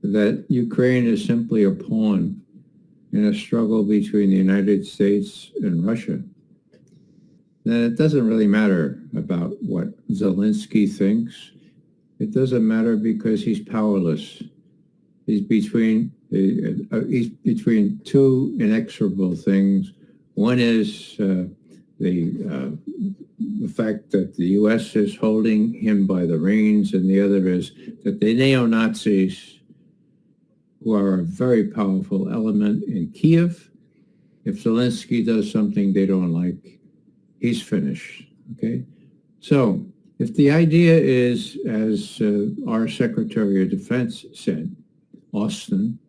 that Ukraine is simply a pawn in a struggle between the United States and Russia, then it doesn't really matter about what Zelensky thinks. It doesn't matter because he's powerless. He's between two inexorable things. One is the fact that the U.S. is holding him by the reins, and the other is that the neo-Nazis, who are a very powerful element in Kiev, if Zelensky does something they don't like, he's finished, okay? So if the idea is, as our Secretary of Defense said, Austin,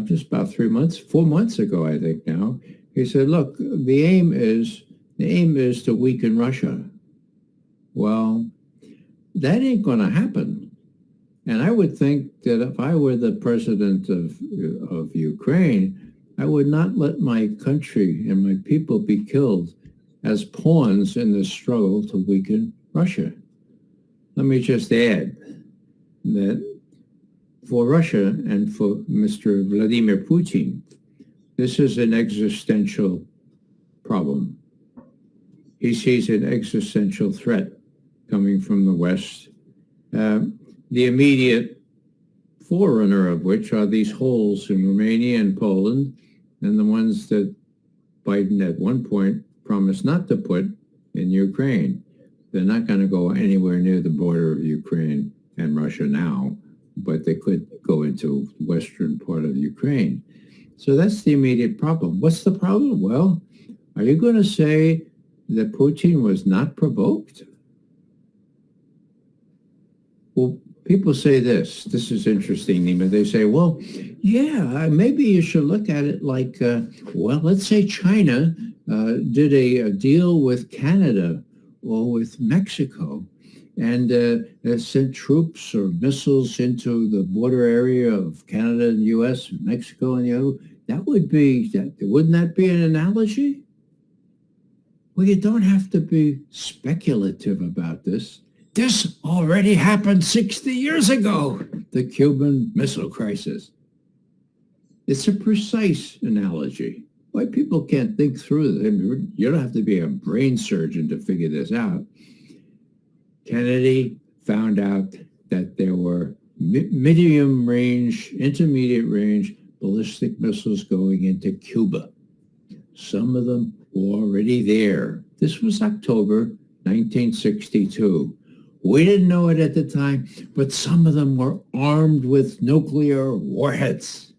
just about 4 months ago, I think now. He said, look, the aim is to weaken Russia. Well, that ain't going to happen. And I would think that if I were the president of Ukraine, I would not let my country and my people be killed as pawns in this struggle to weaken Russia. Let me just add that for Russia and for Mr. Vladimir Putin, this is an existential problem. He sees an existential threat coming from the West, the immediate forerunner of which are these holes in Romania and Poland, and the ones that Biden at one point promised not to put in Ukraine. They're not going to go anywhere near the border of Ukraine and Russia now, but they could go into the western part of Ukraine. So that's the immediate problem. What's the problem? Well, are you going to say that Putin was not provoked? Well, people say this. This is interesting, Nima. They say, well, yeah, maybe you should look at it like, well, let's say China did a deal with Canada or with Mexico and sent troops or missiles into the border area of Canada and U.S., Mexico, and wouldn't that be an analogy? Well, you don't have to be speculative about this. This already happened 60 years ago, the Cuban Missile Crisis. It's a precise analogy. Why people can't think through it. You don't have to be a brain surgeon to figure this out. Kennedy found out that there were medium range, intermediate range ballistic missiles going into Cuba. Some of them were already there. This was October 1962. We didn't know it at the time, but some of them were armed with nuclear warheads.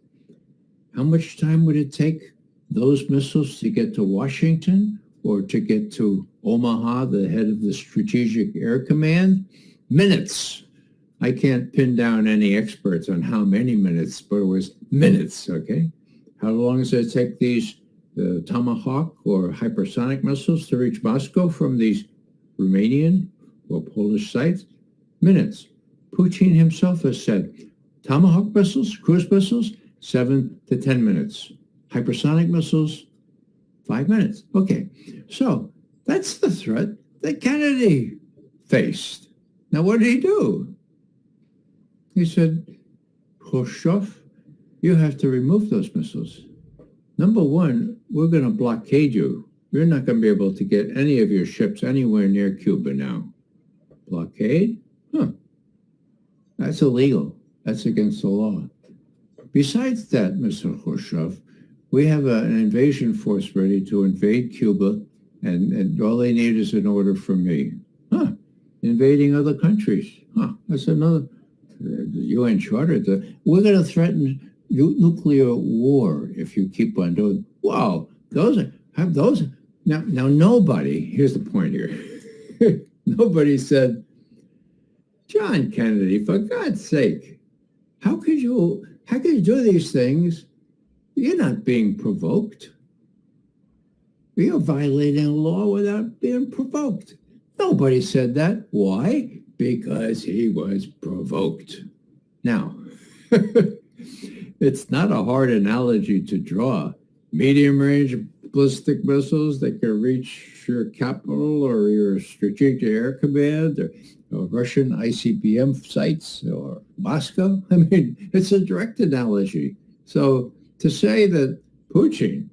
How much time would it take those missiles to get to Washington or to get to Omaha, the head of the Strategic Air Command? Minutes. I can't pin down any experts on how many minutes, but it was minutes, okay? How long does it take these Tomahawk or hypersonic missiles to reach Moscow from these Romanian or Polish sites? Minutes. Putin himself has said, Tomahawk missiles, cruise missiles, 7 to 10 minutes. Hypersonic missiles, 5 minutes. Okay, so that's the threat that Kennedy faced. Now, what did he do? He said, Khrushchev, you have to remove those missiles. Number one, we're going to blockade you. You're not going to be able to get any of your ships anywhere near Cuba now. Blockade? That's illegal. That's against the law. Besides that, Mr. Khrushchev, we have an invasion force ready to invade Cuba, and all they need is an order from me. Invading other countries. That's another. The UN Charter. We're going to threaten nuclear war if you keep on doing. Wow, those. Now nobody. Here's the point here. Nobody said, John Kennedy, for God's sake, how could you do these things? You're not being provoked. You're violating the law without being provoked. Nobody said that. Why? Because he was provoked. Now, it's not a hard analogy to draw. Medium-range ballistic missiles that can reach your capital or your Strategic Air Command or Russian ICBM sites or Moscow. I mean, it's a direct analogy. So to say that Putin,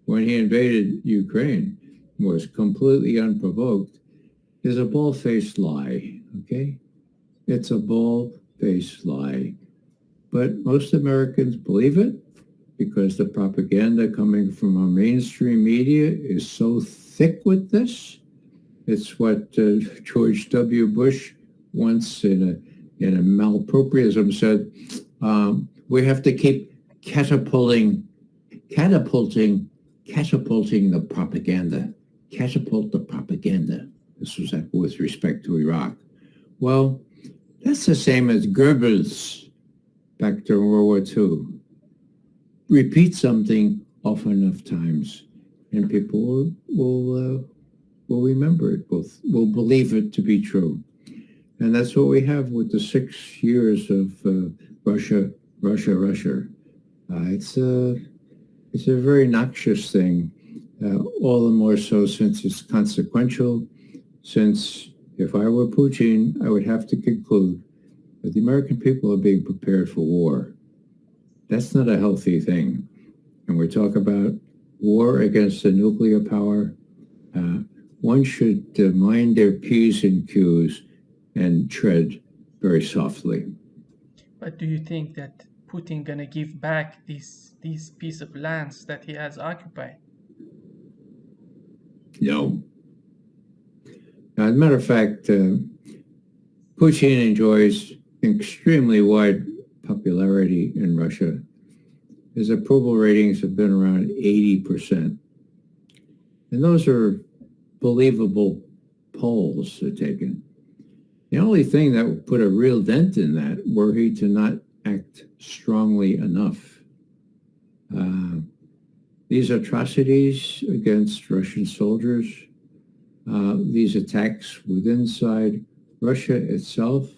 when he invaded Ukraine, was completely unprovoked is a bald-faced lie, okay? It's a bald-faced lie. But most Americans believe it because the propaganda coming from our mainstream media is so thick with this. It's what George W. Bush once in a malapropriism said, we have to keep catapulting the propaganda. Catapult the propaganda. This was with respect to Iraq. Well, that's the same as Goebbels back during World War II. Repeat something often enough times, and people will remember it, will believe it to be true. And that's what we have with the 6 years of Russia. It's a very noxious thing, all the more so since it's consequential, since if I were Putin, I would have to conclude that the American people are being prepared for war. That's not a healthy thing. And we talk about war against a nuclear power. One should mind their P's and Q's and tread very softly. But do you think that Putin gonna give back this piece of lands that he has occupied? No. Now, as a matter of fact, Putin enjoys extremely wide popularity in Russia. His approval ratings have been around 80%. And those are believable polls they're taken. The only thing that would put a real dent in that were he to not act strongly enough. These atrocities against Russian soldiers, these attacks within Russia itself.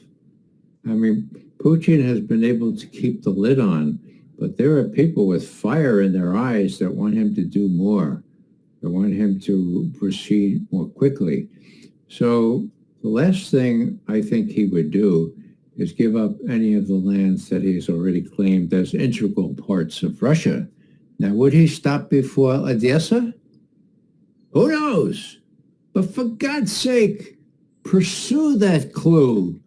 I mean, Putin has been able to keep the lid on, but there are people with fire in their eyes that want him to do more. They want him to proceed more quickly. So the last thing I think he would do is give up any of the lands that he's already claimed as integral parts of Russia. Now, would he stop before Odessa? Who knows? But for God's sake, pursue that clue.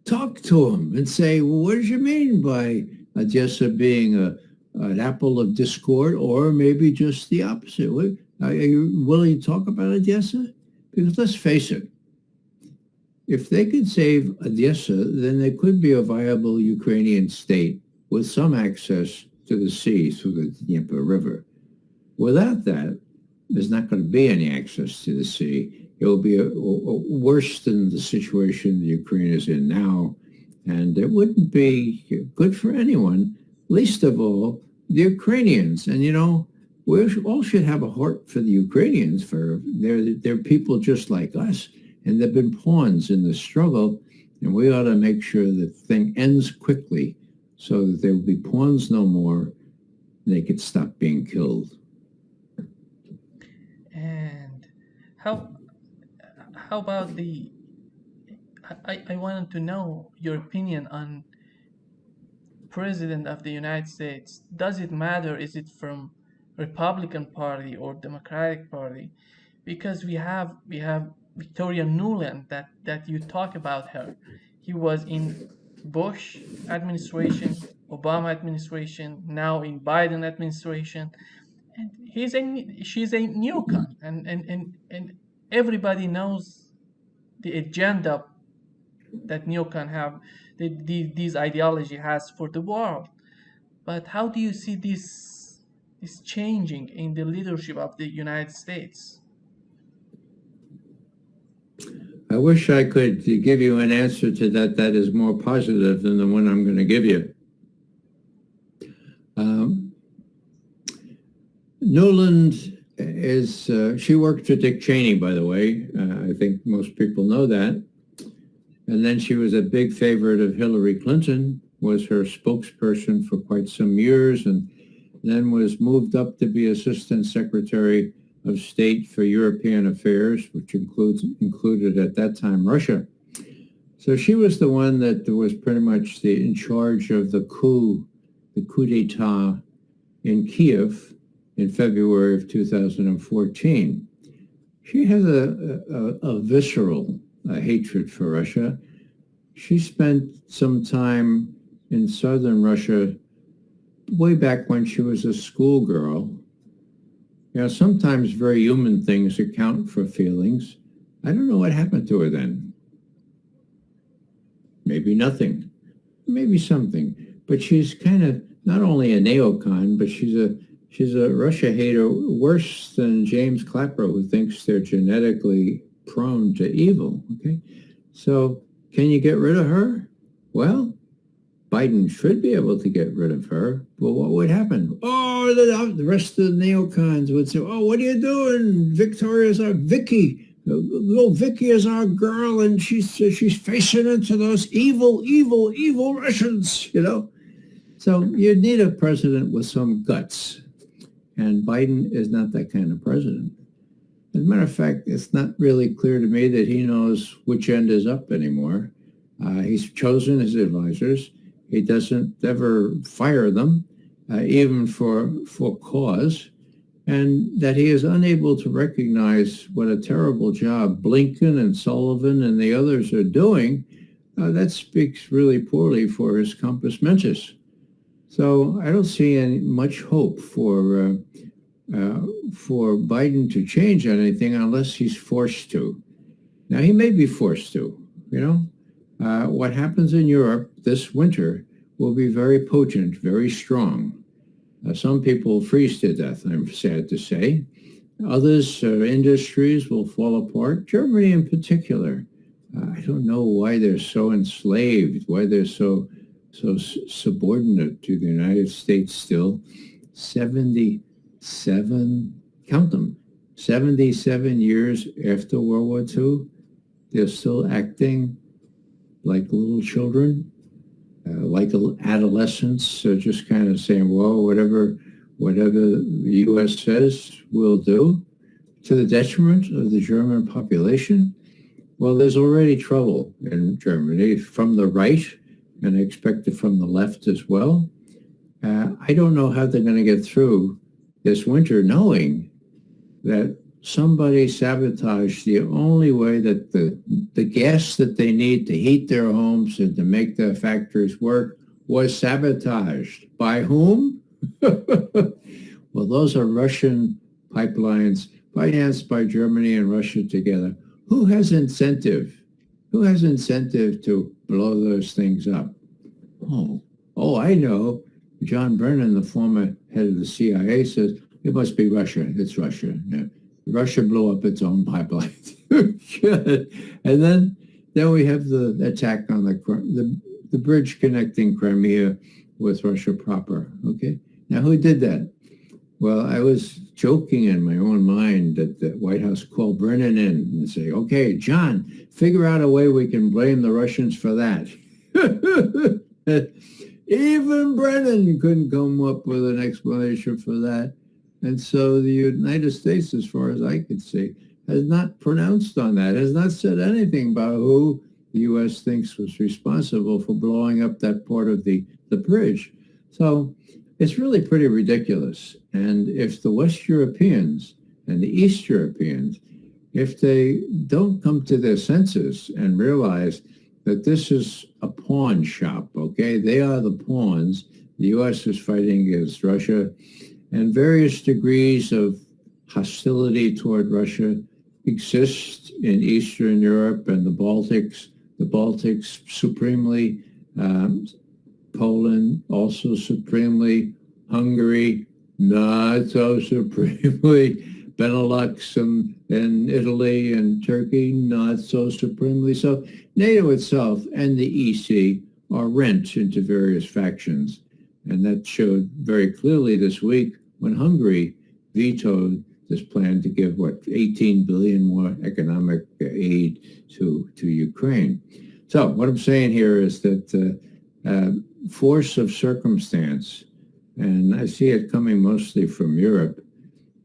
Talk to him and say, well, what did you mean by Odessa being an apple of discord, or maybe just the opposite? Are you willing to talk about Odessa? Because let's face it, if they could save Odessa, then there could be a viable Ukrainian state with some access to the sea through the Dnieper River. Without that, there's not going to be any access to the sea. It will be worse than the situation the Ukraine is in now, and it wouldn't be good for anyone, least of all the Ukrainians. And, you know, we all should have a heart for the Ukrainians, for they're people just like us, and they've been pawns in the struggle, and we ought to make sure the thing ends quickly so that there will be pawns no more, and they could stop being killed. And how about I wanted to know your opinion on President of the United States. Does it matter? Is it from Republican Party or Democratic Party? Because we have Victoria Nuland that you talk about her. He was in Bush administration, Obama administration, now in Biden administration, and she's a neocon, and everybody knows the agenda that neocon have, these ideology has for the world. But how do you see this changing in the leadership of the United States? I wish I could give you an answer to that is more positive than the one I'm going to give you. Nuland is, she worked for Dick Cheney, by the way. I think most people know that. And then she was a big favorite of Hillary Clinton, was her spokesperson for quite some years, and then was moved up to be Assistant Secretary of State for European Affairs, which included at that time Russia. So she was the one that was pretty much in charge of the coup d'etat in Kiev in February of 2014. She has a visceral hatred for Russia. She spent some time in southern Russia way back when she was a schoolgirl. You know, sometimes very human things account for feelings. I don't know what happened to her then. Maybe nothing, maybe something. But she's kind of not only a neocon, but she's a Russia hater worse than James Clapper, who thinks they're genetically prone to evil. Okay, so can you get rid of her? Well, Biden should be able to get rid of her. Well, what would happen? Oh, the rest of the neocons would say, oh, what are you doing? Victoria's our Vicky. Little Vicky is our girl, and she's facing into those evil Russians, you know? So you need a president with some guts. And Biden is not that kind of president. As a matter of fact, it's not really clear to me that he knows which end is up anymore. He's chosen his advisors. He doesn't ever fire them, even for cause, and that he is unable to recognize what a terrible job Blinken and Sullivan and the others are doing. That speaks really poorly for his compos mentis. So I don't see much hope for Biden to change anything unless he's forced to. Now, he may be forced to, you know. What happens in Europe this winter will be very potent, very strong. Some people freeze to death, I'm sad to say. Others, industries will fall apart. Germany in particular. I don't know why they're so enslaved, why they're so subordinate to the United States still. 77, count them, 77 years after World War II, they're still acting like little children, like adolescents, just kind of saying, well, whatever the U.S. says, we'll do, to the detriment of the German population. Well, there's already trouble in Germany from the right, and I expect it from the left as well. I don't know how they're going to get through this winter knowing that somebody sabotaged the only way that the gas that they need to heat their homes and to make their factories work was sabotaged. By whom? Well, those are Russian pipelines financed by Germany and Russia together. Who has incentive? Who has incentive to blow those things up? Oh, I know. John Brennan, the former head of the CIA, says it must be Russia. It's Russia. Yeah. Russia blew up its own pipelines. And then we have the attack on the bridge connecting Crimea with Russia proper. Okay. Now, who did that? Well, I was joking in my own mind that the White House called Brennan in and say, okay, John, figure out a way we can blame the Russians for that. Even Brennan couldn't come up with an explanation for that. And so the United States, as far as I could see, has not pronounced on that, has not said anything about who the U.S. thinks was responsible for blowing up that part of the bridge. So it's really pretty ridiculous. And if the West Europeans and the East Europeans, if they don't come to their senses and realize that this is a pawn shop, okay? They are the pawns. The U.S. is fighting against Russia, and various degrees of hostility toward Russia exist in Eastern Europe and the Baltics supremely, Poland also supremely, Hungary not so supremely, Benelux and Italy and Turkey not so supremely. So NATO itself and the EC are rent into various factions. And that showed very clearly this week when Hungary vetoed this plan to give, 18 billion more economic aid to Ukraine. So what I'm saying here is that force of circumstance, and I see it coming mostly from Europe,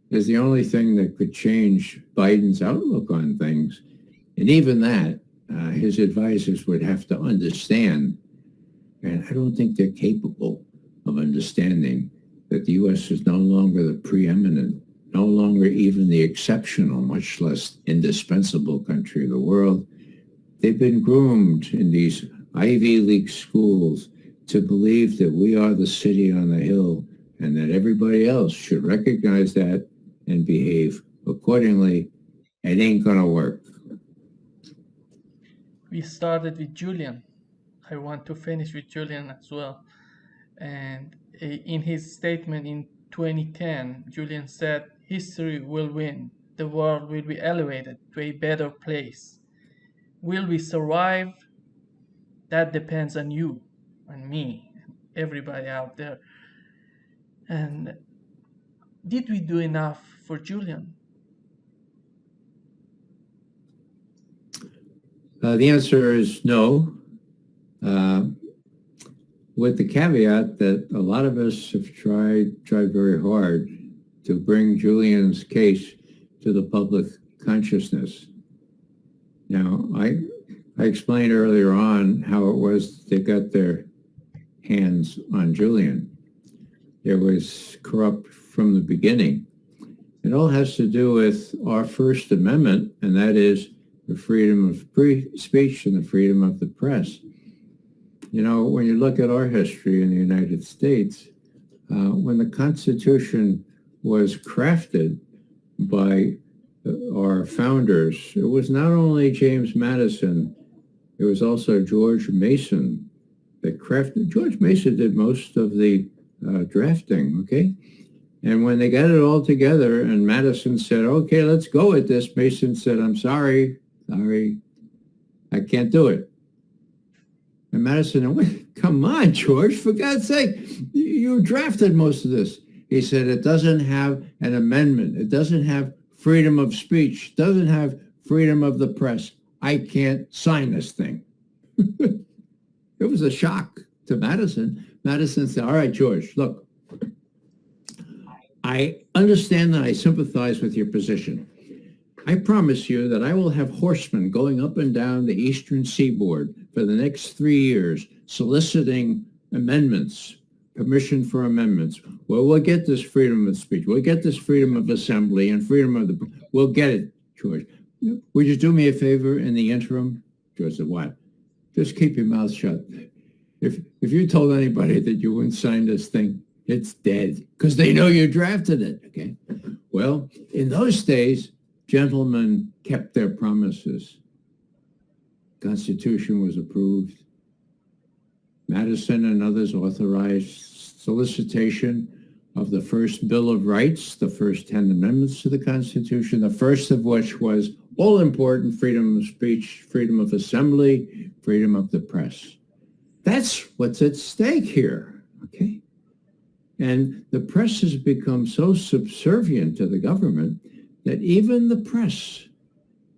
is the only thing that could change Biden's outlook on things. And even that, his advisors would have to understand, and I don't think they're capable of understanding, that the U.S. is no longer the preeminent, no longer even the exceptional, much less indispensable country of the world. They've been groomed in these Ivy League schools to believe that we are the city on the hill and that everybody else should recognize that and behave accordingly. It ain't gonna work. We started with Julian. I want to finish with Julian as well. And in his statement in 2010, Julian said, history will win. The world will be elevated to a better place. Will we survive? That depends on you. and me, and everybody out there. And did we do enough for Julian? The answer is no, uh, with the caveat that a lot of us have tried very hard to bring Julian's case to the public consciousness. Now, I explained earlier on how it was they got their hands on Julian. It was corrupt from the beginning. It all has to do with our First Amendment, and that is the freedom of speech and the freedom of the press. You know, when you look at our history in the United States, when the Constitution was crafted by our founders, it was not only James Madison, it was also George Mason that crafted. George Mason did most of the drafting, okay? And when they got it all together and Madison said, okay, let's go with this, Mason said, I'm sorry, I can't do it. And Madison went, come on, George, for God's sake, you drafted most of this. He said, it doesn't have an amendment. It doesn't have freedom of speech. It doesn't have freedom of the press. I can't sign this thing. It was a shock to Madison. Madison said, all right, George, look, I understand and I sympathize with your position. I promise you that I will have horsemen going up and down the eastern seaboard for the next 3 years, soliciting amendments, permission for amendments. Well, we'll get this freedom of speech. We'll get this freedom of assembly and freedom of the... We'll get it, George. Would you do me a favor in the interim? George said, what? Just keep your mouth shut. If you told anybody that you wouldn't sign this thing, it's dead, because they know you drafted it, okay? Well, in those days, gentlemen kept their promises. Constitution was approved. Madison and others authorized solicitation of the first Bill of Rights, the first 10 amendments to the Constitution, the first of which was all-important freedom of speech, freedom of assembly, freedom of the press. That's what's at stake here, okay? And the press has become so subservient to the government that even the press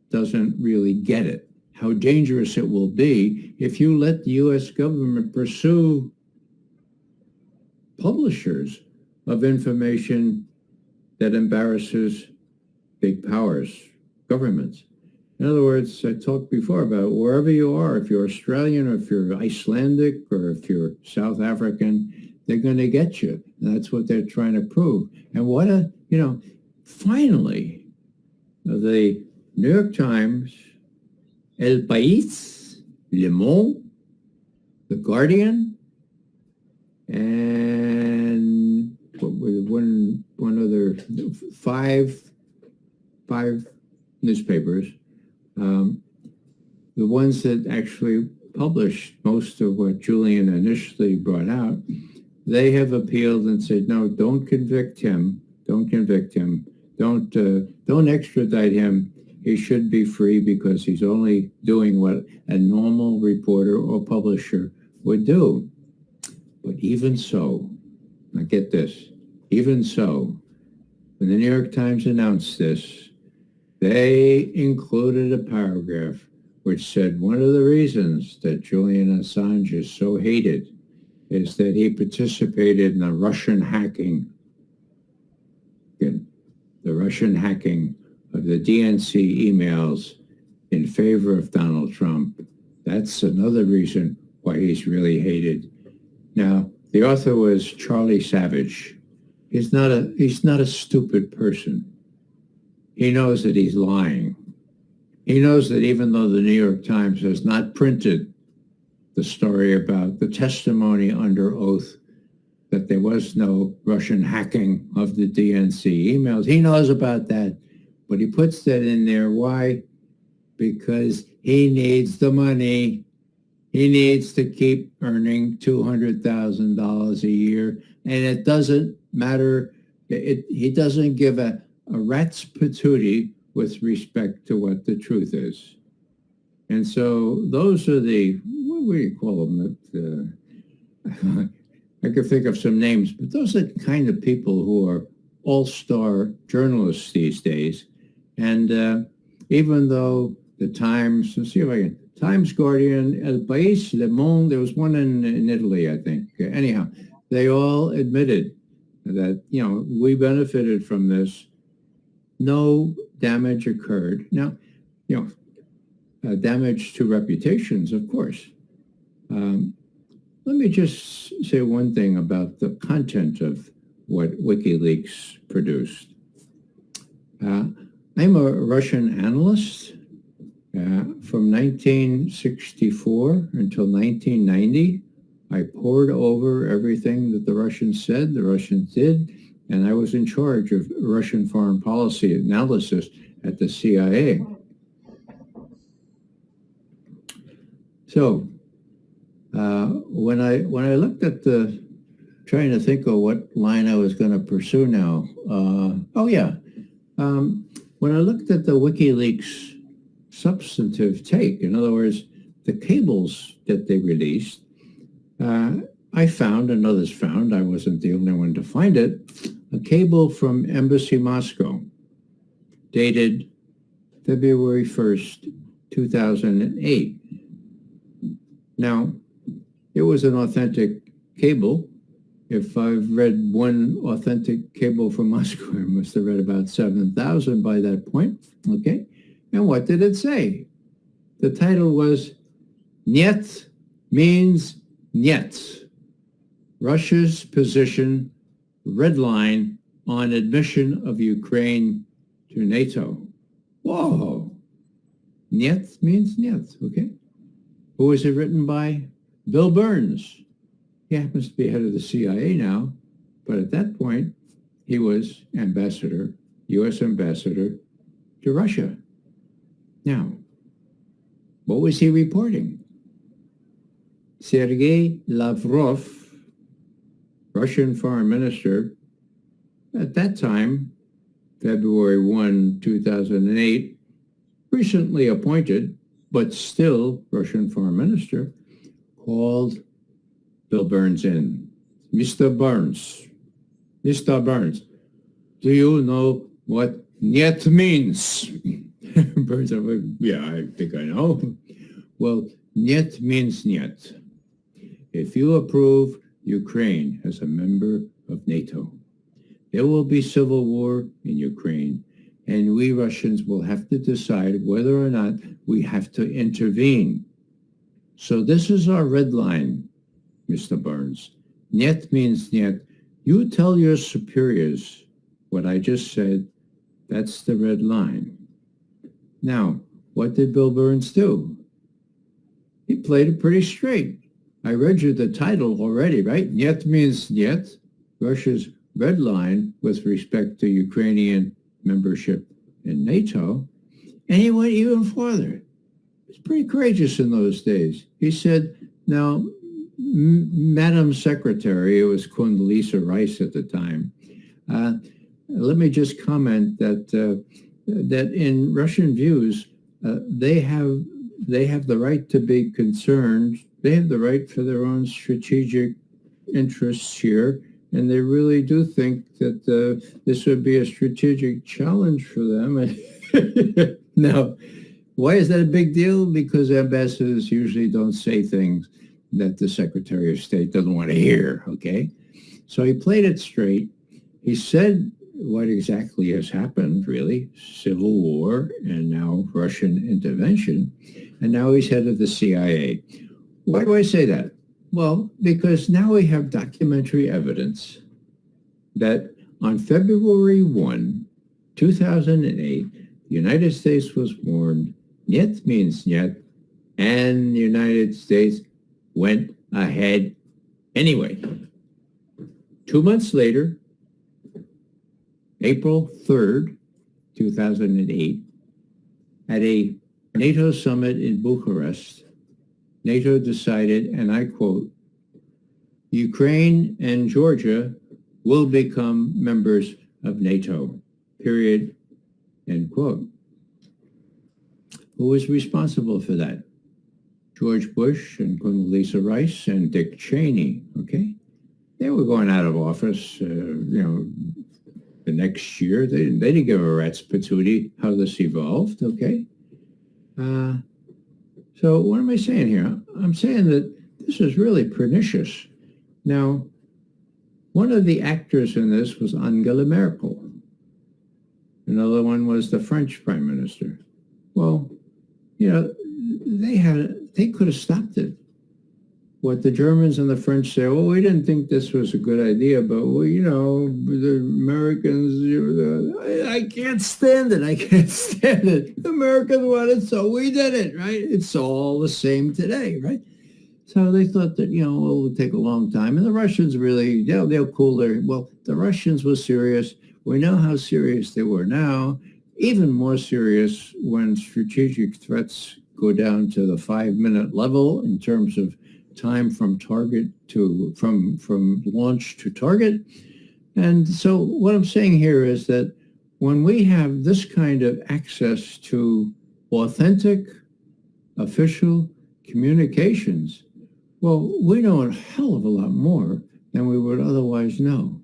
doesn't really get it, how dangerous it will be if you let the U.S. government pursue publishers of information that embarrasses big powers, governments. In other words, I talked before about wherever you are, if you're Australian or if you're Icelandic or if you're South African, they're going to get you. And that's what they're trying to prove. And what a, finally, the New York Times, El País, Le Monde, The Guardian, and one other, five newspapers, the ones that actually published most of what Julian initially brought out, they have appealed and said, no, don't convict him. Don't convict him. Don't extradite him. He should be free because he's only doing what a normal reporter or publisher would do. But even so, now get this, even so, when the New York Times announced this, they included a paragraph which said one of the reasons that Julian Assange is so hated is that he participated in the Russian hacking of the DNC emails in favor of Donald Trump. That's another reason why he's really hated. Now, the author was Charlie Savage. He's not a stupid person. He knows that he's lying. He knows that even though the New York Times has not printed the story about the testimony under oath that there was no Russian hacking of the DNC emails, he knows about that, but he puts that in there. Why? Because he needs the money. He needs to keep earning $200,000 a year, and it doesn't matter. He doesn't give a rat's patootie with respect to what the truth is. And so those are the, what do you call them? I could think of some names, but those are the kind of people who are all-star journalists these days. And even though the Times, let's see if I can, Times, Guardian, El País, Le Monde, there was one in Italy, I think. Anyhow, they all admitted that, we benefited from this. No damage occurred. Now, damage to reputations, of course. Let me just say one thing about the content of what WikiLeaks produced. I'm a Russian analyst. From 1964 until 1990, I pored over everything that the Russians said, the Russians did, and I was in charge of Russian foreign policy analysis at the CIA. So when I looked at trying to think of what line I was going to pursue now. When I looked at the WikiLeaks substantive take, in other words, the cables that they released, I found, and others found, I wasn't the only one to find it, a cable from Embassy Moscow, dated February 1st, 2008. Now, it was an authentic cable. If I've read one authentic cable from Moscow, I must have read about 7,000 by that point, okay? And what did it say? The title was, Niet means Niet. Russia's position, red line on admission of Ukraine to NATO. Whoa. Niet means Niet, okay? Who was it written by? Bill Burns. He happens to be head of the CIA now, but at that point, he was ambassador, U.S. ambassador to Russia. Now, what was he reporting? Sergei Lavrov, Russian foreign minister, at that time, February 1, 2008, recently appointed, but still Russian foreign minister, called Bill Burns in. Mr. Burns, do you know what Niet means? Burns, I'm like, yeah, I think I know. Well, Niet means Niet. If you approve Ukraine as a member of NATO, there will be civil war in Ukraine, and we Russians will have to decide whether or not we have to intervene. So this is our red line, Mr. Burns. Niet means Niet. You tell your superiors what I just said. That's the red line. Now, what did Bill Burns do? He played it pretty straight. I read you the title already, right? Niet means Niet, Russia's red line with respect to Ukrainian membership in NATO. And he went even farther. He was pretty courageous in those days. He said, now, Madam Secretary, it was Condoleezza Rice at the time, let me just comment that that in Russian views, they have the right to be concerned. They have the right for their own strategic interests here, and they really do think that this would be a strategic challenge for them. Now, why is that a big deal? Because ambassadors usually don't say things that the Secretary of State doesn't want to hear, okay? So he played it straight. He said what exactly has happened, really, civil war and now Russian intervention, and now he's head of the CIA. Why do I say that? Well, because now we have documentary evidence that on February 1, 2008, the United States was warned, Niet means Niet, and the United States went ahead anyway. 2 months later, April 3rd, 2008, at a NATO summit in Bucharest, NATO decided, and I quote, Ukraine and Georgia will become members of NATO, period, end quote. Who was responsible for that? George Bush and Condoleezza Rice and Dick Cheney, okay? They were going out of office, the next year. They didn't give a rat's patootie how this evolved, okay? So what am I saying here? I'm saying that this is really pernicious. Now, one of the actors in this was Angela Merkel. Another one was the French prime minister. Well, they could have stopped it. What the Germans and the French say, well, we didn't think this was a good idea, but, the Americans, I can't stand it. I can't stand it. The Americans wanted, so we did it, right? It's all the same today, right? So they thought that, it would take a long time. And the Russians really, they'll cool their, well, the Russians were serious. We know how serious they were now, even more serious when strategic threats go down to the 5-minute level in terms of time from target to from launch to target. And so what I'm saying here is that when we have this kind of access to authentic official communications, well, we know a hell of a lot more than we would otherwise know.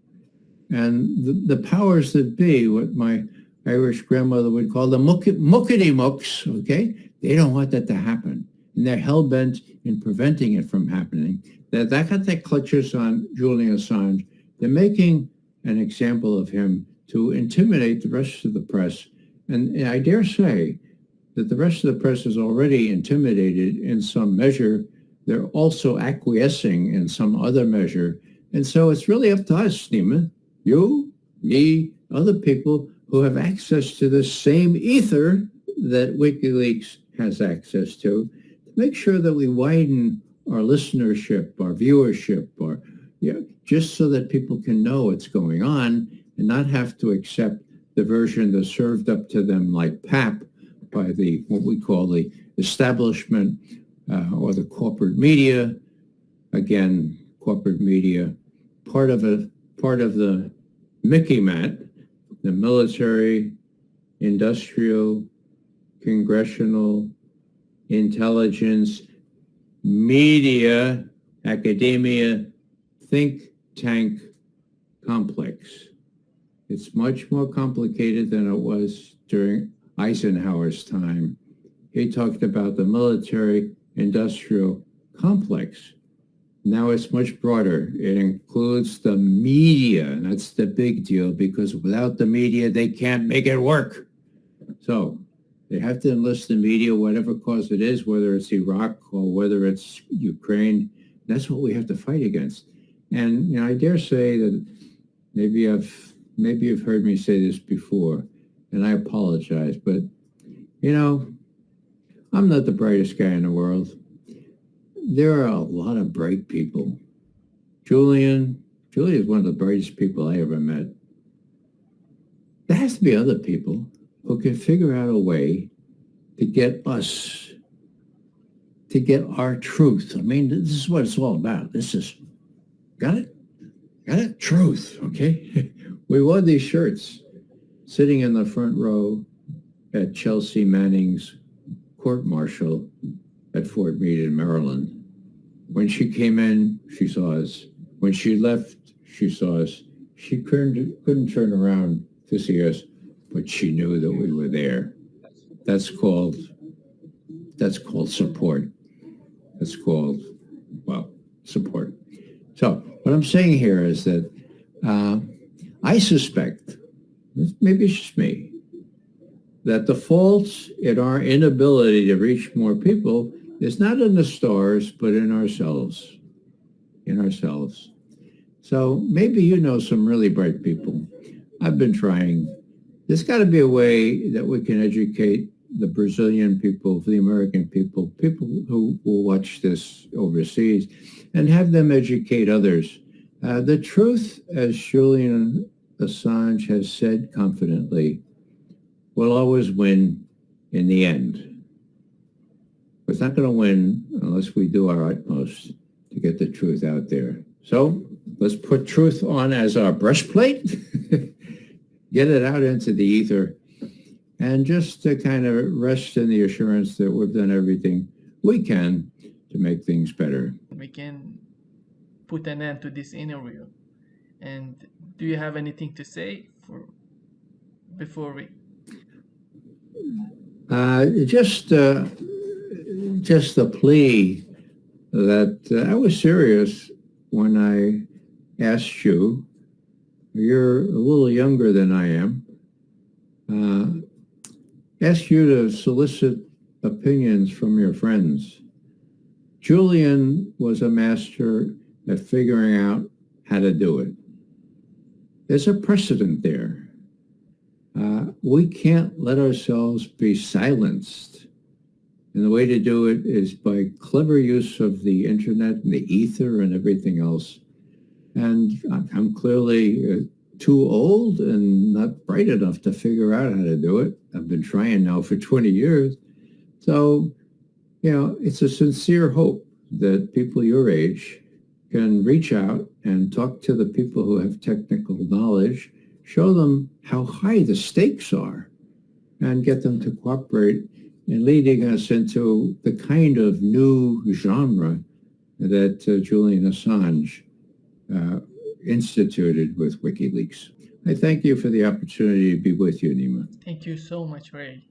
And the powers that be, what my Irish grandmother would call the muckety mucks, okay? They don't want that to happen. And they're hell-bent in preventing it from happening. That got their clutches on Julian Assange. They're making an example of him to intimidate the rest of the press. And I dare say that the rest of the press is already intimidated in some measure. They're also acquiescing in some other measure. And so it's really up to us, Nima, you, me, other people who have access to the same ether that WikiLeaks has access to make sure that we widen our listenership, our viewership, just so that people can know what's going on and not have to accept the version that's served up to them like pap by what we call the establishment or the corporate media. Again, corporate media, part of the Mickey Mat, the military, industrial, congressional, intelligence, media, academia, think tank complex. It's much more complicated than it was during Eisenhower's time. He talked about the military industrial complex. Now it's much broader. It includes the media, and that's the big deal, because without the media, they can't make it work. So they have to enlist the media, whatever cause it is, whether it's Iraq or whether it's Ukraine. That's what we have to fight against. And I dare say that maybe you've heard me say this before, and I apologize, but I'm not the brightest guy in the world. There are a lot of bright people. Julian is one of the brightest people I ever met. There has to be other people who can figure out a way to get us, to get our truth. I mean, this is what it's all about. This is, got it? Got it? Truth, okay? We wore these shirts sitting in the front row at Chelsea Manning's court-martial at Fort Meade in Maryland. When she came in, she saw us. When she left, she saw us. She couldn't turn around to see us, but she knew that we were there. That's called support. That's called, support. So what I'm saying here is that I suspect, maybe it's just me, that the fault in our inability to reach more people is not in the stars, but in ourselves. In ourselves. So maybe you know some really bright people. I've been trying. There's got to be a way that we can educate the Brazilian people, the American people who will watch this overseas, and have them educate others. The truth, as Julian Assange has said confidently, will always win in the end. It's not going to win unless we do our utmost to get the truth out there. So let's put truth on as our breastplate, get it out into the ether, and just to kind of rest in the assurance that we've done everything we can to make things better. We can put an end to this interview. And do you have anything to say before we? Just a plea that I was serious when I asked you. You're a little younger than I am. Asked you to solicit opinions from your friends. Julian was a master at figuring out how to do it. There's a precedent there. We can't let ourselves be silenced. And the way to do it is by clever use of the internet and the ether and everything else. And I'm clearly too old and not bright enough to figure out how to do it. I've been trying now for 20 years. So, it's a sincere hope that people your age can reach out and talk to the people who have technical knowledge, show them how high the stakes are, and get them to cooperate in leading us into the kind of new genre that Julian Assange instituted with WikiLeaks. I thank you for the opportunity to be with you, Nima. Thank you so much, Ray.